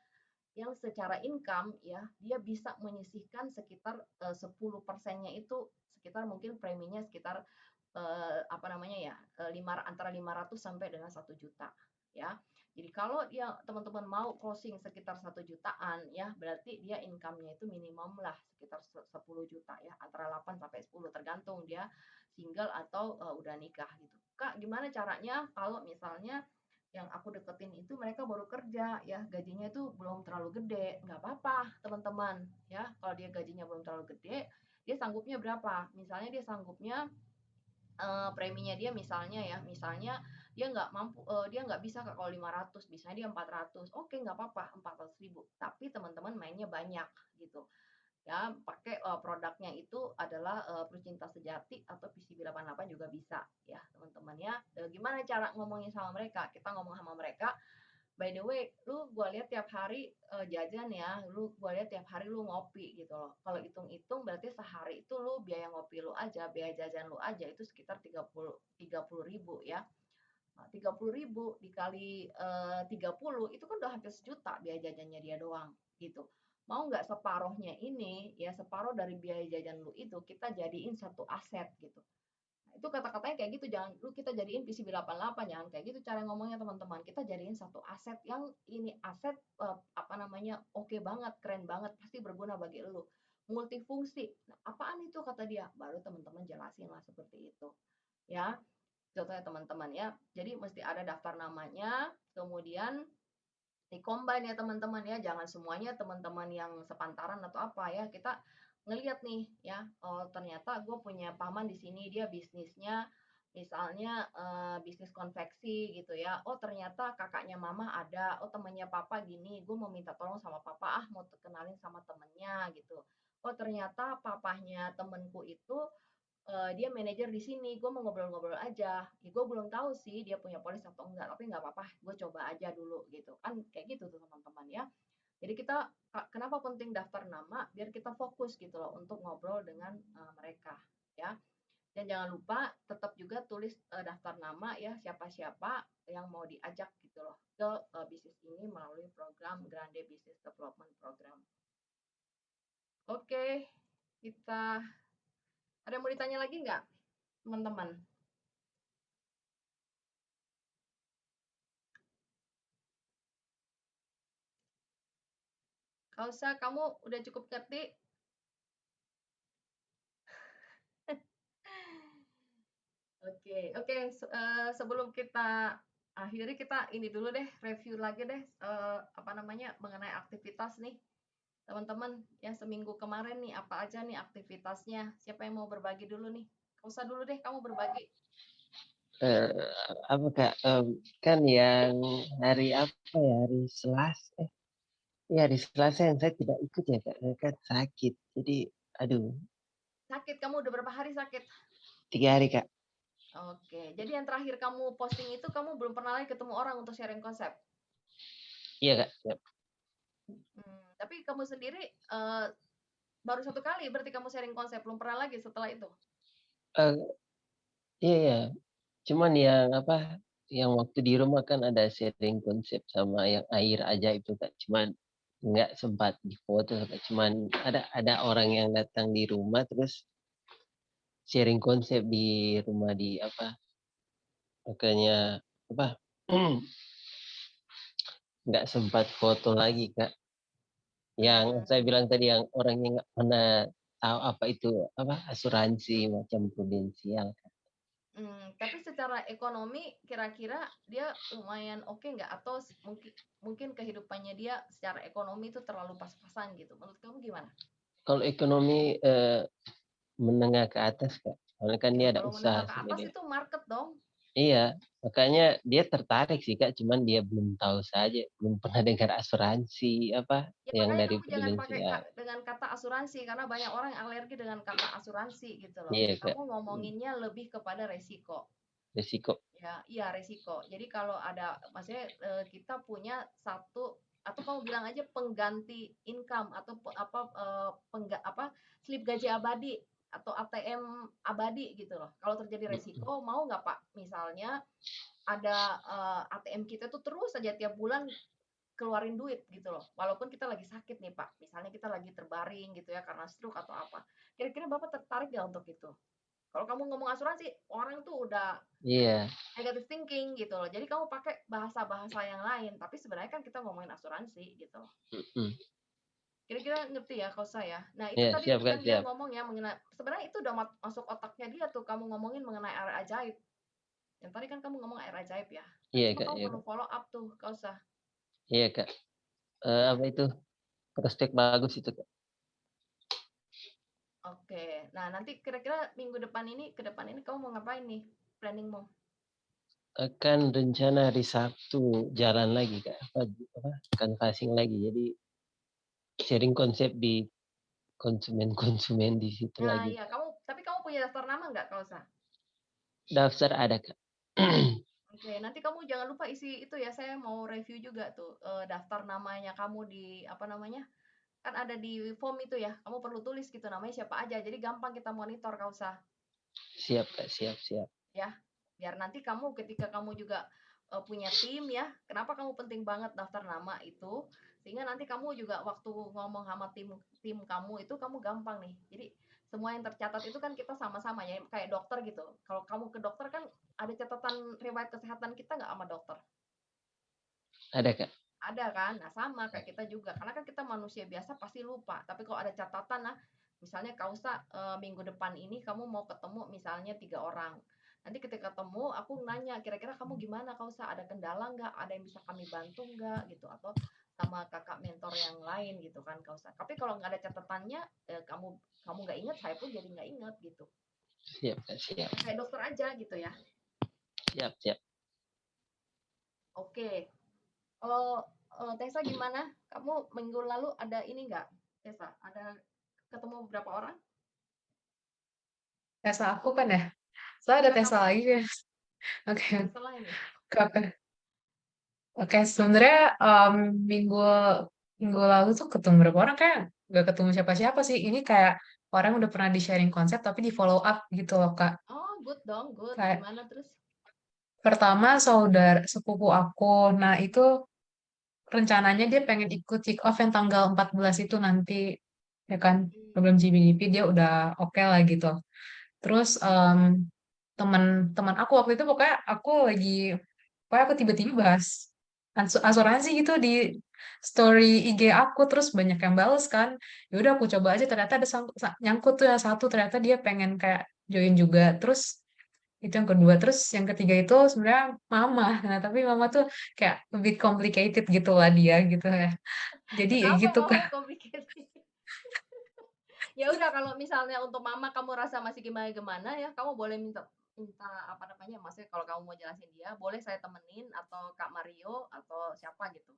S2: Yang secara income ya, dia bisa menyisihkan sekitar 10%-nya itu sekitar mungkin preminya sekitar apa namanya ya, antara 500 sampai dengan 1 juta ya. Jadi kalau dia teman-teman mau closing sekitar 1 jutaan ya, berarti dia income-nya itu minimum lah sekitar 10 juta ya, antara 8 sampai 10 tergantung dia single atau udah nikah gitu. Kak, gimana caranya kalau misalnya yang aku deketin itu mereka baru kerja ya, gajinya itu belum terlalu gede? Nggak apa-apa teman-teman ya, kalau dia gajinya belum terlalu gede, dia sanggupnya berapa? Misalnya dia sanggupnya preminya dia misalnya dia nggak mampu, dia nggak bisa kalau 500, misalnya dia 400, oke nggak apa-apa 400.000, tapi teman-teman mainnya banyak gitu ya, pakai produknya itu adalah Pecinta Sejati atau PCB88 juga bisa ya teman-teman ya. Gimana cara ngomongin sama mereka? Kita ngomong sama mereka, by the way, lu gua lihat tiap hari jajan ya, gua lihat tiap hari lu ngopi gitu loh. Kalau hitung-hitung berarti sehari itu lu biaya ngopi lu aja, biaya jajan lu aja itu sekitar 30.000 ya. Nah, 30.000 dikali 30 itu kan udah hampir sejuta biaya jajannya dia doang gitu. Mau nggak separohnya ini ya, separoh dari biaya jajan lu itu kita jadiin satu aset gitu. Itu kata-katanya kayak gitu, jangan lu kita jadiin PCB88, jangan kayak gitu cara ngomongnya teman-teman. Kita jadiin satu aset yang ini aset apa namanya, oke banget, keren banget, pasti berguna bagi lu. Multifungsi. Nah, apaan itu kata dia? Baru teman-teman jelasin lah seperti itu. Ya, contohnya teman-teman ya. Jadi mesti ada daftar namanya, kemudian di-combine ya teman-teman ya, jangan semuanya teman-teman yang sepantaran atau apa ya. Kita ngelihat nih ya, oh ternyata gue punya paman di sini dia bisnisnya misalnya bisnis konveksi gitu ya. Oh ternyata kakaknya mama ada, oh temannya papa gini, gue mau minta tolong sama papa mau kenalin sama temennya gitu. Oh ternyata papahnya temenku itu dia manajer di sini, gue mau ngobrol-ngobrol aja. Ya, gue belum tahu sih dia punya polis atau enggak, tapi nggak apa-apa, gue coba aja dulu gitu kan, kayak gitu tuh teman-teman ya. Jadi kita kenapa penting daftar nama? Biar kita fokus gitu loh untuk ngobrol dengan mereka ya. Dan jangan lupa tetap juga tulis daftar nama ya, siapa-siapa yang mau diajak gitu loh ke bisnis ini melalui program Grande Business Development Program. Oke, kita ada yang mau ditanya lagi nggak, teman-teman? Gak usah, kamu udah cukup ngerti. Oke, sebelum kita akhiri, kita ini dulu deh, review lagi deh, apa namanya, mengenai aktivitas nih, teman-teman, yang seminggu kemarin nih, apa aja nih aktivitasnya? Siapa yang mau berbagi dulu nih? Gak usah dulu deh, kamu berbagi.
S1: Eh, apa Kak? Kan yang hari apa ya? Hari Selasa. Ya hari Selasa yang saya tidak ikut ya Kak. Saya kan sakit. Jadi, aduh,
S2: Sakit, kamu udah berapa hari sakit?
S1: 3 hari Kak.
S2: Oke, jadi yang terakhir kamu posting itu, kamu belum pernah lagi ketemu orang untuk sharing konsep?
S1: Iya Kak. Yap.
S2: Tapi kamu sendiri baru 1 kali berarti kamu sharing konsep, belum pernah lagi setelah itu?
S1: Eh, iya ya. Cuman yang apa? Yang waktu di rumah kan ada sharing konsep sama yang air aja itu Kak. Cuman nggak sempat difoto Kak. Cuman ada orang yang datang di rumah terus sharing konsep di rumah di apa? Makanya apa? Nggak sempat foto lagi Kak. Yang saya bilang tadi yang orangnya nggak pernah tahu apa itu apa asuransi macam prudensial.
S2: Tapi secara ekonomi kira-kira dia lumayan oke nggak? Atau mungkin kehidupannya dia secara ekonomi itu terlalu pas-pasan gitu? Menurut kamu gimana?
S1: Kalau ekonomi menengah ke atas Kak. Soalnya kan dia ada
S2: Kalau
S1: usaha
S2: menengah ke atas
S1: sendiri.
S2: itu market dong.
S1: Iya, makanya dia tertarik sih Kak, cuman dia belum tahu saja, belum pernah dengar asuransi apa,
S2: Ya
S1: yang
S2: makanya
S1: dari
S2: kamu jangan pakai
S1: prudensial.
S2: dengan kata asuransi karena banyak orang yang alergi dengan kata asuransi gitu loh.
S1: Iya Kak,
S2: Kamu ngomonginnya lebih kepada resiko.
S1: risiko.
S2: Ya, iya resiko. Jadi kalau ada, maksudnya kita punya satu atau kamu bilang aja pengganti income atau apa slip gaji abadi atau ATM abadi gitu loh. Kalau terjadi
S1: Mhm.
S2: resiko, mau nggak Pak? Misalnya ada ATM kita tuh terus saja tiap bulan keluarin duit gitu loh. Walaupun kita lagi sakit nih Pak. Misalnya kita lagi terbaring gitu ya karena stroke atau apa. Kira-kira Bapak tertarik nggak untuk itu? Kalau kamu ngomong asuransi, orang tuh udah
S1: Iya,
S2: negative thinking gitu loh. Jadi kamu pakai bahasa-bahasa yang lain, tapi sebenarnya kan kita ngomongin asuransi gitu loh.
S1: mhm.
S2: Kira-kira ngerti ya kalau saya. Nah, itu
S1: Iya,
S2: tadi
S1: siap
S2: tuh
S1: Kak,
S2: kan dia
S1: siap.
S2: ngomong ya mengenai sebenarnya itu udah masuk otaknya dia tuh kamu ngomongin mengenai air ajaib. Yang tadi kan kamu ngomong air ajaib ya. Nah,
S1: Iya
S2: cuma
S1: Kak,
S2: kamu
S1: iya
S2: perlu
S1: Kak.
S2: follow up tuh, kau usah.
S1: Iya Kak, apa itu, prospek bagus itu Kak.
S2: Oke. Nah, nanti kira-kira minggu depan ini, ke depan ini kamu mau ngapain nih? Planningmu?
S1: Akan rencana hari Sabtu jalan lagi Kak, apa, canvassing lagi, jadi sharing konsep di konsumen-konsumen di situ
S2: Nah,
S1: lagi.
S2: iya, tapi kamu punya daftar nama nggak, kau usah?
S1: Daftar ada Kak.
S2: Oke, nanti kamu jangan lupa isi itu ya, saya mau review juga tuh, daftar namanya kamu di apa namanya, kan ada di form itu ya, kamu perlu tulis gitu namanya siapa aja, jadi gampang kita monitor Kak usah,
S1: Siap Kak, siap siap.
S2: ya. Biar nanti kamu ketika kamu juga, punya tim ya, kenapa kamu penting banget daftar nama itu, sehingga nanti kamu juga waktu ngomong sama tim tim kamu itu kamu gampang nih. Jadi semua yang tercatat itu kan kita sama-sama ya, kayak dokter gitu. Kalau kamu ke dokter kan ada catatan riwayat kesehatan kita nggak sama dokter?
S1: Ada Kak.
S2: Ada kan? Nah, sama kayak kita juga. Karena kan kita manusia biasa pasti lupa. Tapi kalau ada catatan, nah, misalnya Kausa minggu depan ini kamu mau ketemu misalnya 3 orang. Nanti ketika ketemu, aku nanya, kira-kira kamu gimana Kausa? Ada kendala nggak? Ada yang bisa kami bantu nggak? Gitu. Atau sama kakak mentor yang lain gitu kan Kausa. Tapi kalau nggak ada catatannya, kamu kamu nggak ingat, saya pun jadi nggak ingat gitu.
S1: Siap Kak, siap.
S2: Ya, kayak dokter aja gitu ya.
S1: Siap siap.
S2: Oke. Kalau Tessa gimana? Kamu minggu lalu ada ini nggak, Tessa? Ada ketemu beberapa orang?
S4: Tesla aku kan ya. Soalnya ada
S2: Enggak
S4: Tesla
S2: kamu,
S4: lagi ya. Oke,
S2: Tessa lain nih.
S4: oke. Oke, sebenarnya minggu minggu lalu tuh ketemu berapa orang kayak nggak ketemu siapa-siapa sih. Ini kayak orang udah pernah di sharing konsep tapi di follow up gitu loh Kak.
S2: Oh, good dong, good.
S4: Kayak
S2: Gimana terus?
S4: pertama saudara sepupu aku. Nah, itu rencananya dia pengen ikut kick off yang tanggal 14 itu nanti ya kan. Program
S2: Hmm.
S4: GBDP dia udah oke lah gitu. Terus teman-teman aku waktu itu pokoknya aku tiba-tiba bahas asuransi gitu di story IG aku terus banyak yang bales kan. Ya udah aku coba aja ternyata ada nyangkut tuh yang satu ternyata dia pengen kayak join juga. Terus itu yang kedua, terus yang ketiga itu sebenarnya mama. Nah, tapi mama tuh kayak lebih complicated gitu lah dia gitu ya. Jadi ya
S2: Kenapa
S4: gitu kan.
S2: mama complicated? Ya udah kalau misalnya untuk mama kamu rasa masih gimana-gimana ya, kamu boleh minta minta apa namanya, maksudnya kalau kamu mau jelasin dia, boleh saya temenin atau Kak Mario atau siapa gitu.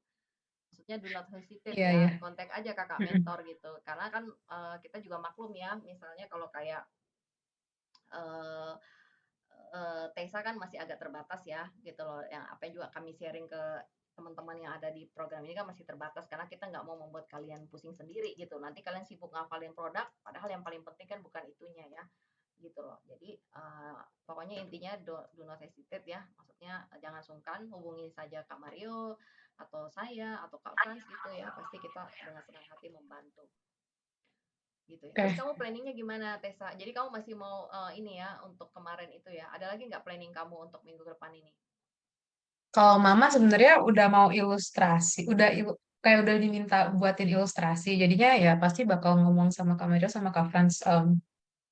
S2: Maksudnya do not hesitate
S4: Iya,
S2: ya,
S4: iya.
S2: kontak aja kakak
S4: Mm-mm.
S2: mentor gitu. Karena kan kita juga maklum ya, misalnya kalau kayak eh Tessa kan masih agak terbatas ya gitu loh. Yang apa yang juga kami sharing ke teman-teman yang ada di program ini kan masih terbatas karena kita nggak mau membuat kalian pusing sendiri gitu. Nanti kalian sibuk ngafalin produk, padahal yang paling penting kan bukan itunya ya gitu loh. Jadi pokoknya intinya do not hesitate ya. Maksudnya jangan sungkan, hubungi saja Kak Mario atau saya atau Kak Franz gitu ya. Pasti kita dengan senang hati membantu gitu ya. Terus
S4: Oke.
S2: kamu planningnya gimana, Tessa? Jadi kamu masih mau ini ya untuk kemarin itu ya? Ada lagi nggak planning kamu untuk minggu depan ini?
S4: Kalau mama sebenarnya udah mau ilustrasi, kayak udah diminta buatin ilustrasi. Jadinya ya pasti bakal ngomong sama Kak Mario sama Kak Franz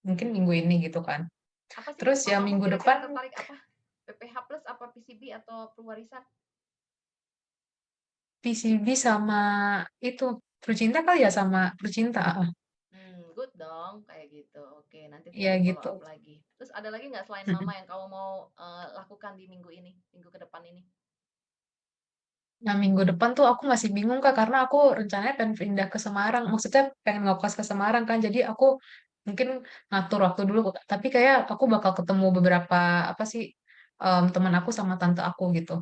S4: mungkin minggu ini gitu kan.
S2: Apa sih
S4: Terus ya
S2: mamamu
S4: minggu
S2: kira-kira
S4: depan
S2: tertarik apa? PPH plus apa PCB atau pewarisan?
S4: PCB sama itu Percinta kali ya sama Percinta.
S2: Good dong, kayak gitu. Oke, nanti
S4: Iya
S2: tinggal di-follow
S4: gitu.
S2: up lagi. Terus ada lagi nggak selain
S4: Mhm.
S2: mama yang kamu mau, lakukan di minggu ini, minggu ke depan ini?
S4: Nah, minggu depan tuh aku masih bingung Kak, karena aku rencananya pengen pindah ke Semarang. Maksudnya pengen ngekos ke Semarang kan. Jadi aku mungkin ngatur waktu dulu. Tapi kayak aku bakal ketemu beberapa apa sih teman aku sama tante aku gitu.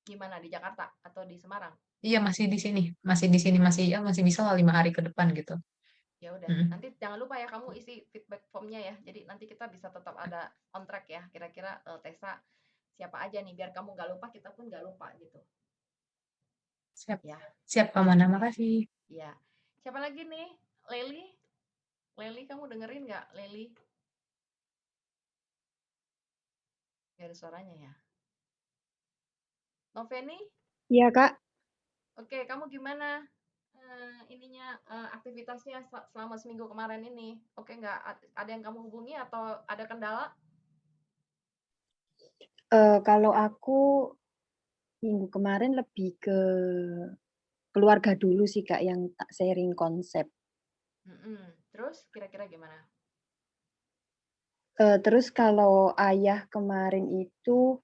S2: Gimana, di Jakarta atau di Semarang?
S4: Iya masih di sini masih ya masih bisa lah 5 hari ke depan gitu.
S2: Ya udah,
S4: Mm.
S2: nanti jangan lupa ya kamu isi feedback formnya ya. Jadi nanti kita bisa tetap ada on track ya. Kira-kira Tessa siapa aja nih, biar kamu nggak lupa, kita pun nggak lupa gitu.
S4: Siap,
S2: Ya,
S4: siap Kamana,
S2: oke.
S4: makasih.
S2: Ya. Siapa lagi nih? Leli? Leli, kamu dengerin nggak? Leli? Gak ada suaranya ya. Noveni?
S5: Iya, Kak.
S2: Oke, kamu gimana? Aktivitasnya selama seminggu kemarin ini. Oke nggak? Ada yang kamu hubungi atau ada kendala?
S5: Kalau aku minggu kemarin lebih ke keluarga dulu sih, Kak, yang tak sharing konsep.
S2: Terus kira-kira gimana?
S5: Terus kalau ayah kemarin itu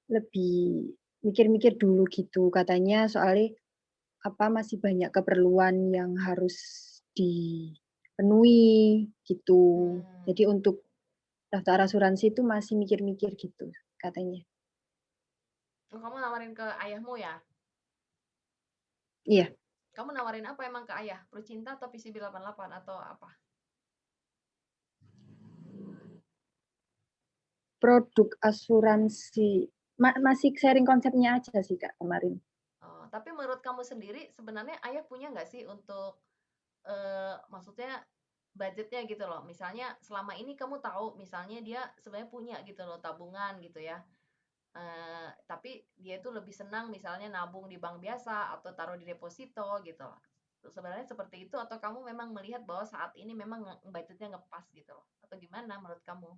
S5: lebih mikir-mikir dulu gitu, katanya soalnya masih banyak keperluan yang harus dipenuhi gitu. Jadi untuk daftar asuransi itu masih mikir-mikir gitu katanya.
S2: Kamu nawarin ke ayahmu ya?
S5: Iya,
S2: Kamu nawarin apa emang ke ayah? Percinta atau PCB 88 atau apa?
S5: produk asuransi masih sharing konsepnya aja sih, Kak, kemarin.
S2: Oh, tapi menurut kamu sendiri sebenarnya ayah punya nggak sih untuk maksudnya budgetnya gitu loh. Misalnya selama ini kamu tahu misalnya dia sebenarnya punya gitu loh tabungan gitu ya. Tapi dia itu lebih senang misalnya nabung di bank biasa atau taruh di deposito gitu loh. Sebenarnya seperti itu atau kamu memang melihat bahwa saat ini memang budgetnya ngepas gitu loh? Atau gimana menurut kamu?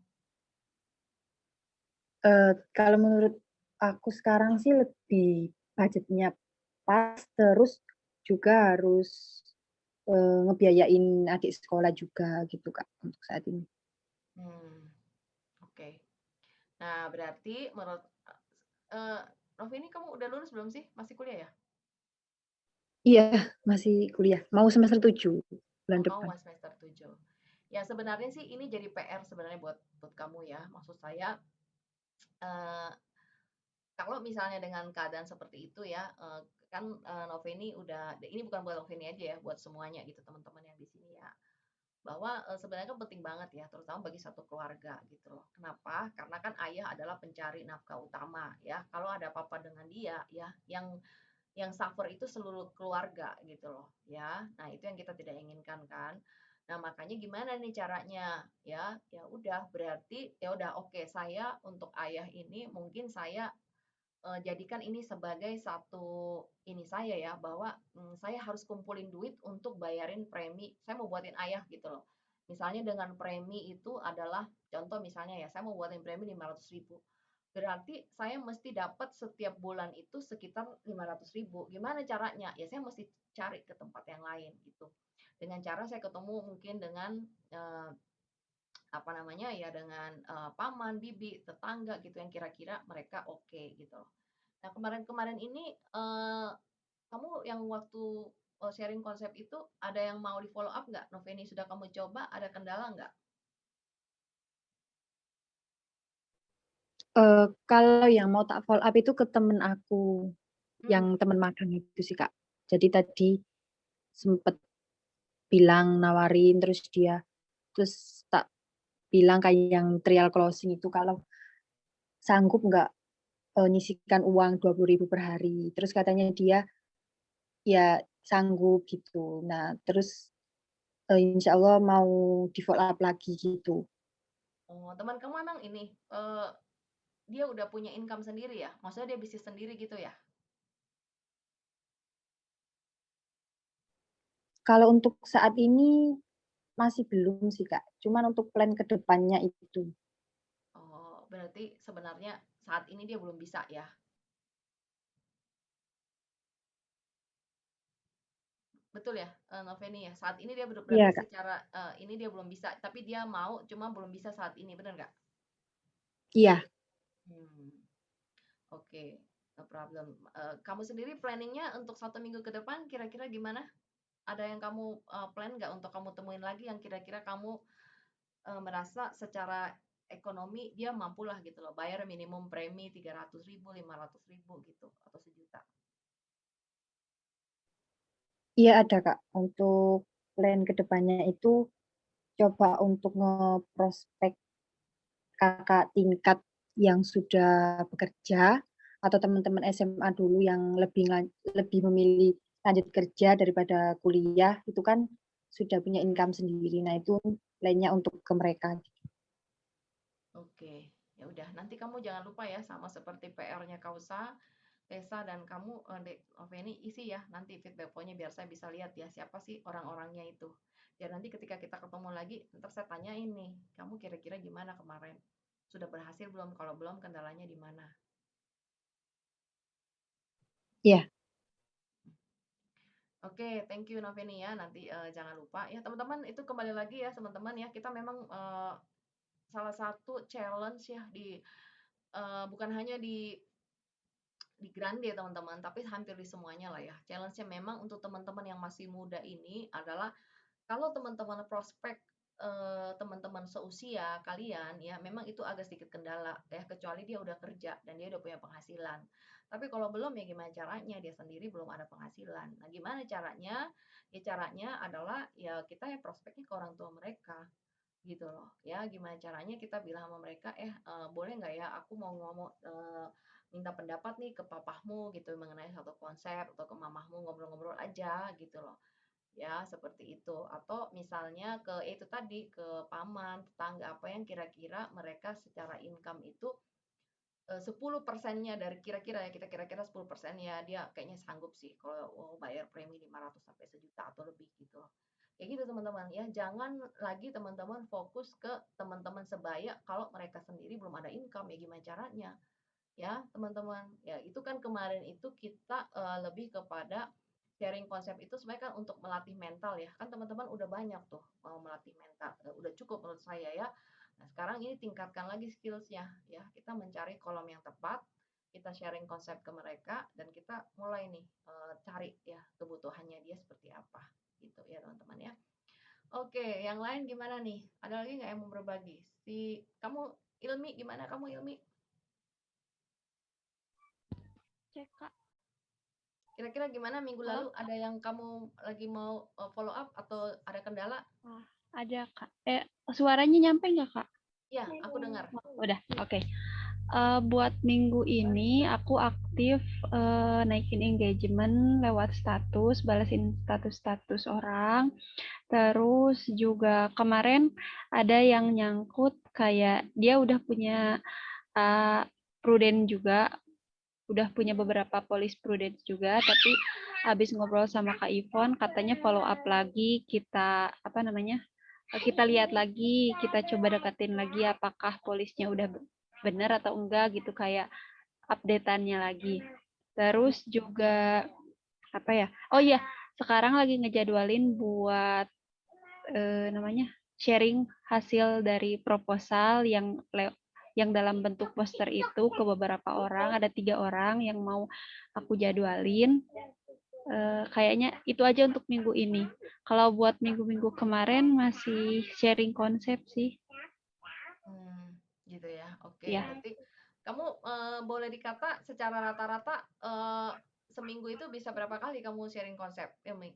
S5: Kalau menurut aku sekarang sih lebih budgetnya pas, terus juga harus ngebiayain adik sekolah juga gitu, Kak, untuk saat ini.
S2: Oke. Nah, berarti menurut Novi ini kamu udah lulus belum sih? Masih kuliah ya?
S5: Iya, masih kuliah. Mau semester 7 bulan
S2: Oh, kamu
S5: depan.
S2: masih semester 7. Ya, sebenarnya sih ini jadi PR sebenarnya buat kamu ya. Maksud saya kalau misalnya dengan keadaan seperti itu ya, kan Noveni udah, ini bukan buat Noveni aja ya, buat semuanya gitu teman-teman yang di sini ya. Bahwa sebenarnya kan penting banget ya, terutama bagi satu keluarga gitu loh. Kenapa? Karena kan ayah adalah pencari nafkah utama ya. Kalau ada apa-apa dengan dia ya, yang suffer itu seluruh keluarga gitu loh ya. Nah, itu yang kita tidak inginkan kan. Nah, makanya gimana nih caranya ya? Ya udah berarti ya udah oke, saya untuk ayah ini mungkin saya jadikan ini sebagai satu ini saya ya bahwa saya harus kumpulin duit untuk bayarin premi. Saya mau buatin ayah gitu loh. Misalnya dengan premi itu adalah contoh misalnya ya, saya mau buatin premi 500.000. Berarti saya mesti dapat setiap bulan itu sekitar 500.000. Gimana caranya? Ya saya mesti cari ke tempat yang lain gitu. Dengan cara saya ketemu mungkin dengan eh, apa namanya ya dengan paman, bibi, tetangga gitu yang kira-kira mereka oke gitu loh. Nah, kemarin-kemarin ini kamu yang waktu sharing konsep itu ada yang mau di follow up nggak? Noveni sudah kamu coba, ada kendala nggak?
S5: Kalau yang mau tak follow up itu ke temen aku, yang
S2: Hmm.
S5: temen magang itu sih, Kak. Jadi tadi sempet bilang nawarin, terus tak bilang kayak yang trial closing itu kalau sanggup nggak nyisihkan uang 20.000 per hari. Terus katanya dia ya sanggup gitu. Nah, terus insya Allah mau di follow up lagi gitu.
S2: Oh, teman kamu emang ini dia udah punya income sendiri ya? Maksudnya dia bisnis sendiri gitu ya?
S5: Kalau untuk saat ini masih belum sih, Kak. Cuman untuk plan ke depannya itu.
S2: Oh, berarti sebenarnya saat ini dia belum bisa ya? Betul ya, Noveni ya? Saat ini dia
S5: Iya,
S2: berarti
S5: Kak.
S2: secara ini dia belum bisa, tapi dia mau, cuma belum bisa saat ini, benar nggak?
S5: Iya.
S2: Hmm, oke, no problem. Kamu sendiri planningnya untuk 1 minggu ke depan kira-kira gimana? Ada yang kamu plan nggak untuk kamu temuin lagi yang kira-kira kamu merasa secara ekonomi dia mampulah gitu loh, bayar minimum premi 300.000, 500.000 gitu, atau 1 juta.
S5: Iya ada, Kak. Untuk plan ke depannya itu coba untuk ngeprospek kakak tingkat yang sudah bekerja atau teman-teman SMA dulu yang lebih memilih lanjut kerja daripada kuliah, itu kan sudah punya income sendiri. Nah, itu lainnya untuk ke mereka.
S2: Oke, ya udah. Nanti kamu jangan lupa ya, sama seperti PR-nya Kausa, Tessa, dan kamu, Noveni, isi ya nanti feedback pointnya biar saya bisa lihat ya siapa sih orang-orangnya itu. Biar nanti ketika kita ketemu lagi, ntar saya tanyain nih, kamu kira-kira gimana kemarin? Sudah berhasil belum? Kalau belum, kendalanya di mana?
S5: Iya.
S2: Oke, thank you Noveni ya. Nanti jangan lupa ya teman-teman, itu kembali lagi ya teman-teman ya. Kita memang salah satu challenge ya bukan hanya di Grande teman-teman, tapi hampir di semuanya lah ya. Challenge-nya memang untuk teman-teman yang masih muda ini adalah kalau teman-teman prospek teman-teman seusia kalian ya memang itu agak sedikit kendala ya, kecuali dia udah kerja dan dia udah punya penghasilan. Tapi kalau belum ya gimana caranya, dia sendiri belum ada penghasilan. Nah, gimana caranya? Ya caranya adalah ya kita ya prospeknya ke orang tua mereka gitu loh. Ya gimana caranya kita bilang sama mereka, boleh nggak ya aku mau ngomong minta pendapat nih ke papahmu gitu mengenai satu konsep, atau ke mamahmu ngobrol-ngobrol aja gitu loh. Ya, seperti itu. Atau misalnya ke itu tadi, ke paman, tetangga, apa yang kira-kira mereka secara income itu 10%-nya dari kira-kira ya, kita kira-kira 10% ya dia kayaknya sanggup sih kalau bayar premi 500 sampai 1 juta atau lebih gitu loh. Kayak gitu teman-teman ya, jangan lagi teman-teman fokus ke teman-teman sebaya kalau mereka sendiri belum ada income, ya gimana caranya? Ya, teman-teman. Ya, itu kan kemarin itu kita lebih kepada sharing konsep itu sebenarnya kan untuk melatih mental ya. Kan teman-teman udah banyak tuh melatih mental. Udah cukup menurut saya ya. Nah, sekarang ini tingkatkan lagi skills-nya ya. Kita mencari kolom yang tepat, kita sharing konsep ke mereka dan kita mulai nih cari ya kebutuhannya dia seperti apa gitu ya, teman-teman ya. Oke, yang lain gimana nih? Ada lagi nggak yang mau berbagi? Kamu Ilmi, gimana kamu Ilmi?
S3: Cek, Kak.
S2: Kira-kira gimana minggu
S3: Halo?
S2: lalu, ada yang kamu lagi mau follow up atau ada kendala?
S3: Ah, ada, Kak. Suaranya nyampe nggak, Kak?
S2: Ya, aku dengar.
S3: Udah, oke. Buat minggu ini aku aktif naikin engagement lewat status, balasin status-status orang. Terus juga kemarin ada yang nyangkut kayak dia udah punya prudent juga, udah punya beberapa polis prudent juga, tapi habis ngobrol sama Kak Ivon katanya follow up lagi, kita apa namanya? Kita lihat lagi, kita coba deketin lagi apakah polisnya udah bener atau enggak gitu, kayak update-annya lagi. Terus juga apa ya? Oh iya, sekarang lagi ngejadwalin buat namanya sharing hasil dari proposal yang dalam bentuk poster itu ke beberapa orang. Ada 3 orang yang mau aku jadwalin. Kayaknya itu aja untuk minggu ini. Kalau buat minggu-minggu kemarin masih sharing konsep sih.
S2: Gitu ya. Oke,
S3: Ya.
S2: berarti kamu boleh dikata secara rata-rata seminggu itu bisa berapa kali kamu sharing konsep, Ilmi?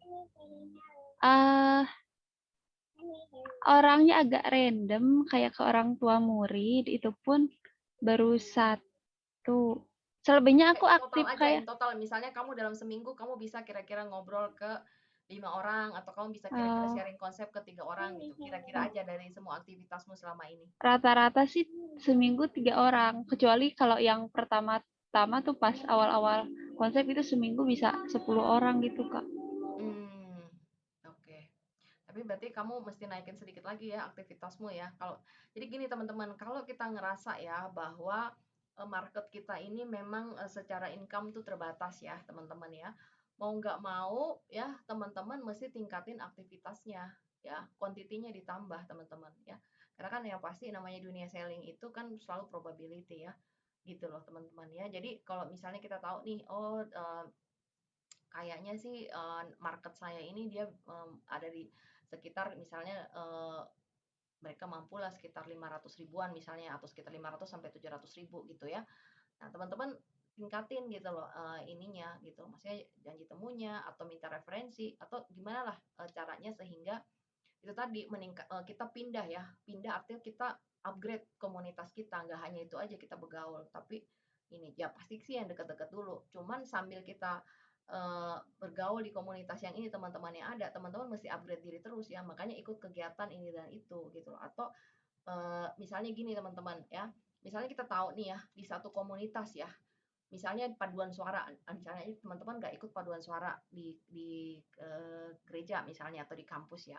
S3: Orangnya agak random, kayak ke orang tua murid, itu pun baru 1. Selebihnya aku
S2: Total
S3: aktif
S2: aja,
S3: kayak
S2: in total. Misalnya kamu dalam seminggu kamu bisa kira-kira ngobrol ke 5 orang, atau kamu bisa kira-kira sharing konsep ke 3 orang gitu. Kira-kira aja dari semua aktivitasmu selama ini.
S3: rata-rata sih seminggu 3 orang. Kecuali kalau yang pertama-tama tuh pas awal-awal konsep itu seminggu bisa 10 orang gitu, Kak.
S2: Oke. Tapi berarti kamu mesti naikin sedikit lagi ya aktivitasmu ya. Jadi gini teman-teman, kalau kita ngerasa ya bahwa market kita ini memang secara income tuh terbatas ya teman-teman ya. mau nggak mau ya teman-teman mesti tingkatin aktivitasnya ya, kuantitinya ditambah teman-teman ya. Karena kan yang pasti namanya dunia selling itu kan selalu probability ya, gitu loh teman-teman ya. Jadi kalau misalnya kita tahu nih, oh kayaknya sih market saya ini dia ada di sekitar misalnya mereka mampulah sekitar 500 ribuan misalnya, atau sekitar 500 sampai 700 ribu gitu ya. Nah, teman-teman tingkatin gitu loh ininya gitu, maksudnya janji temunya atau minta referensi atau gimana lah caranya sehingga itu tadi kita pindah ya, pindah artinya kita upgrade komunitas kita, nggak hanya itu aja kita bergaul, tapi ini ya pasti sih yang dekat-dekat dulu. Cuman sambil kita bergaul di komunitas yang ini teman-teman yang ada, teman-teman mesti upgrade diri terus ya, makanya ikut kegiatan ini dan itu gitu loh. Atau misalnya gini teman-teman ya, misalnya kita tahu nih ya di satu komunitas ya, misalnya paduan suara, misalnya teman-teman nggak ikut paduan suara di gereja misalnya atau di kampus ya,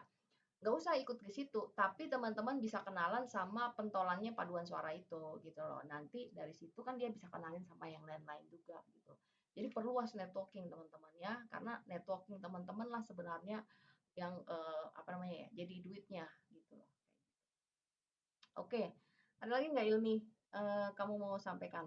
S2: nggak usah ikut ke situ, tapi teman-teman bisa kenalan sama pentolannya paduan suara itu gitu loh. Nanti dari situ kan dia bisa kenalin sama yang lain-lain juga gitu. Jadi perluas networking teman-teman ya, karena networking teman-teman lah sebenarnya yang apa namanya ya, jadi duitnya gitu loh. Oke, ada lagi nggak Ilmi kamu mau sampaikan?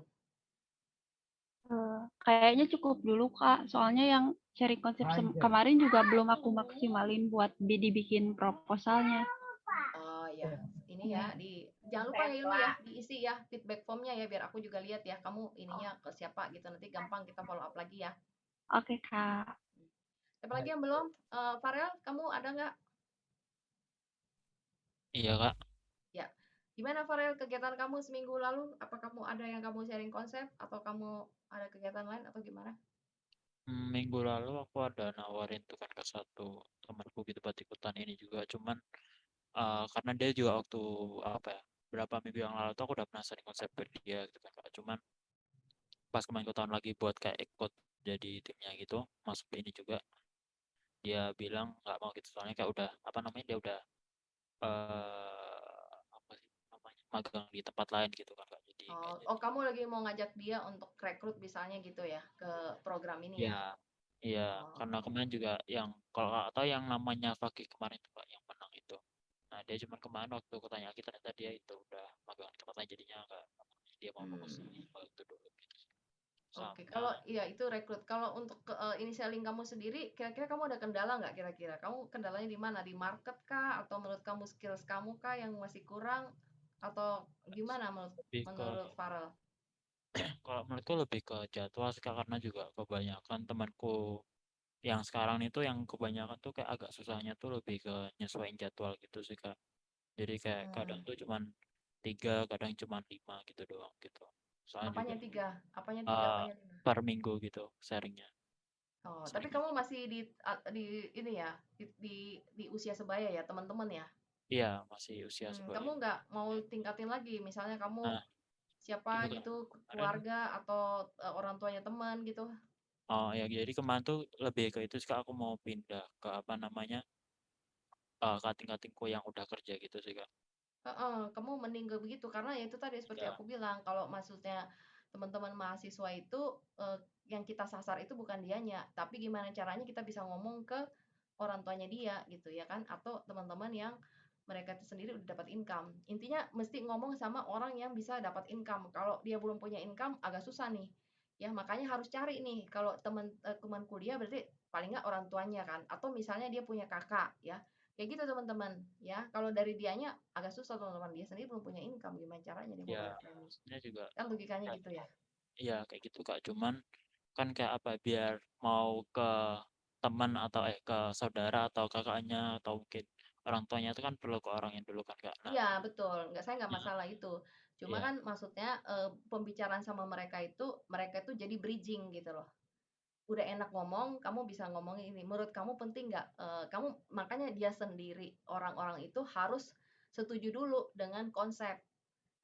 S3: Kayaknya cukup dulu Kak, soalnya yang sharing konsep kemarin juga belum aku maksimalin buat dibikin proposalnya.
S2: Oh ya, ini ya jangan lupa ya Ilmi ya diisi ya feedback formnya ya biar aku juga lihat ya kamu ininya ke siapa gitu, nanti gampang kita follow up lagi ya.
S3: Oke Kak.
S2: Siapa lagi yang belum? Farel, kamu ada nggak?
S6: Iya Kak,
S2: Ya. Gimana Farel kegiatan kamu seminggu lalu? Apa kamu ada yang kamu sharing konsep atau kamu ada kegiatan lain atau gimana?
S6: minggu lalu aku ada nawarin tuh kan ke satu temanku gitu buat ikutan ini juga, cuman karena dia juga waktu apa ya, berapa minggu yang lalu tuh aku udah pernah sharing konsep ke dia gitu kan Kak. Cuman pas kemarin ikut tahun lagi buat kayak ikut jadi timnya gitu, masuk ke ini juga, dia bilang nggak mau gitu soalnya kayak udah apa namanya dia udah apa sih namanya magang di tempat lain gitu kan Kak. Jadi nggak
S2: Oh,
S6: jadi.
S2: kamu lagi mau ngajak dia untuk rekrut misalnya gitu ya ke program ini
S6: Iya,
S2: ya?
S6: iya, karena
S2: Oh.
S6: kemarin juga yang kalau Kakak tahu yang namanya Fakih kemarin tuh Kak yang menang itu. Nah, dia cuma kemarin waktu aku tanya lagi ternyata dia itu udah magang di tempat lain jadinya enggak dia mau fokus di
S2: Hmm.
S6: itu dulu gitu.
S2: Oke,
S6: Sama
S2: kalau iya itu rekrut. Kalau untuk ini selling kamu sendiri, kira-kira kamu ada kendala nggak kira-kira? Kamu kendalanya di mana? Di market kah? Atau menurut kamu skills kamu kah yang masih kurang? Atau gimana menurut
S6: lebih ke
S2: menurut Farel?
S6: kalau menurutku lebih ke jadwal sih Kak, karena juga kebanyakan temanku yang sekarang itu yang kebanyakan tuh kayak agak susahnya tuh lebih ke nyesuaiin jadwal gitu sih Kak. Jadi kayak kadang
S2: Hmm.
S6: tuh cuman 3, kadang cuman 5 gitu doang gitu. Soalnya juga
S2: Apanya tiga? Apanya tiga?
S6: uh,
S2: Apanya lima?
S6: per minggu gitu sharingnya.
S2: Oh, tapi
S6: Sharingnya.
S2: kamu masih di ini ya, di usia sebaya ya, teman-teman ya?
S6: Iya, masih usia
S2: Kamu
S6: sebaya.
S2: nggak mau tingkatin lagi? Misalnya kamu
S6: Nah,
S2: siapa
S6: itu Kak.
S2: gitu,
S6: Kemarin,
S2: keluarga atau orang tuanya teman gitu?
S6: oh ya jadi kemarin tuh lebih ke itu sih Kak, aku mau pindah ke apa namanya, kating-katingku yang udah kerja gitu sih Kak.
S2: Heeh, kamu mending ke begitu karena ya itu tadi seperti
S6: Iya,
S2: aku bilang kalau maksudnya teman-teman mahasiswa itu yang kita sasar itu bukan dianya, tapi gimana caranya kita bisa ngomong ke orang tuanya dia gitu ya kan, atau teman-teman yang mereka itu sendiri udah dapat income. Intinya mesti ngomong sama orang yang bisa dapat income. Kalau dia belum punya income agak susah nih. Ya makanya harus cari nih kalau teman kuliah berarti paling nggak orang tuanya kan, atau misalnya dia punya kakak ya. Kayak gitu teman-teman ya. Kalau dari dianya agak susah teman-teman. Dia sendiri belum punya income. Gimana caranya dia mau
S6: ya
S2: bayar premi?
S6: maksudnya juga
S2: Kan logikanya
S6: kayak,
S2: gitu ya.
S6: iya kayak gitu Kak. Cuman kan kayak apa biar mau ke teman atau ke saudara atau kakaknya atau mungkin orang tuanya itu kan perlu ke orang yang dulu kan Kak. Nah,
S2: Iya, betul. Saya nggak
S6: nah,
S2: masalah itu. Cuma
S6: iya,
S2: kan maksudnya pembicaraan sama mereka itu jadi bridging gitu loh. Udah enak ngomong, kamu bisa ngomongin ini. Menurut kamu penting nggak? Kamu makanya dia sendiri orang-orang itu harus setuju dulu dengan konsep.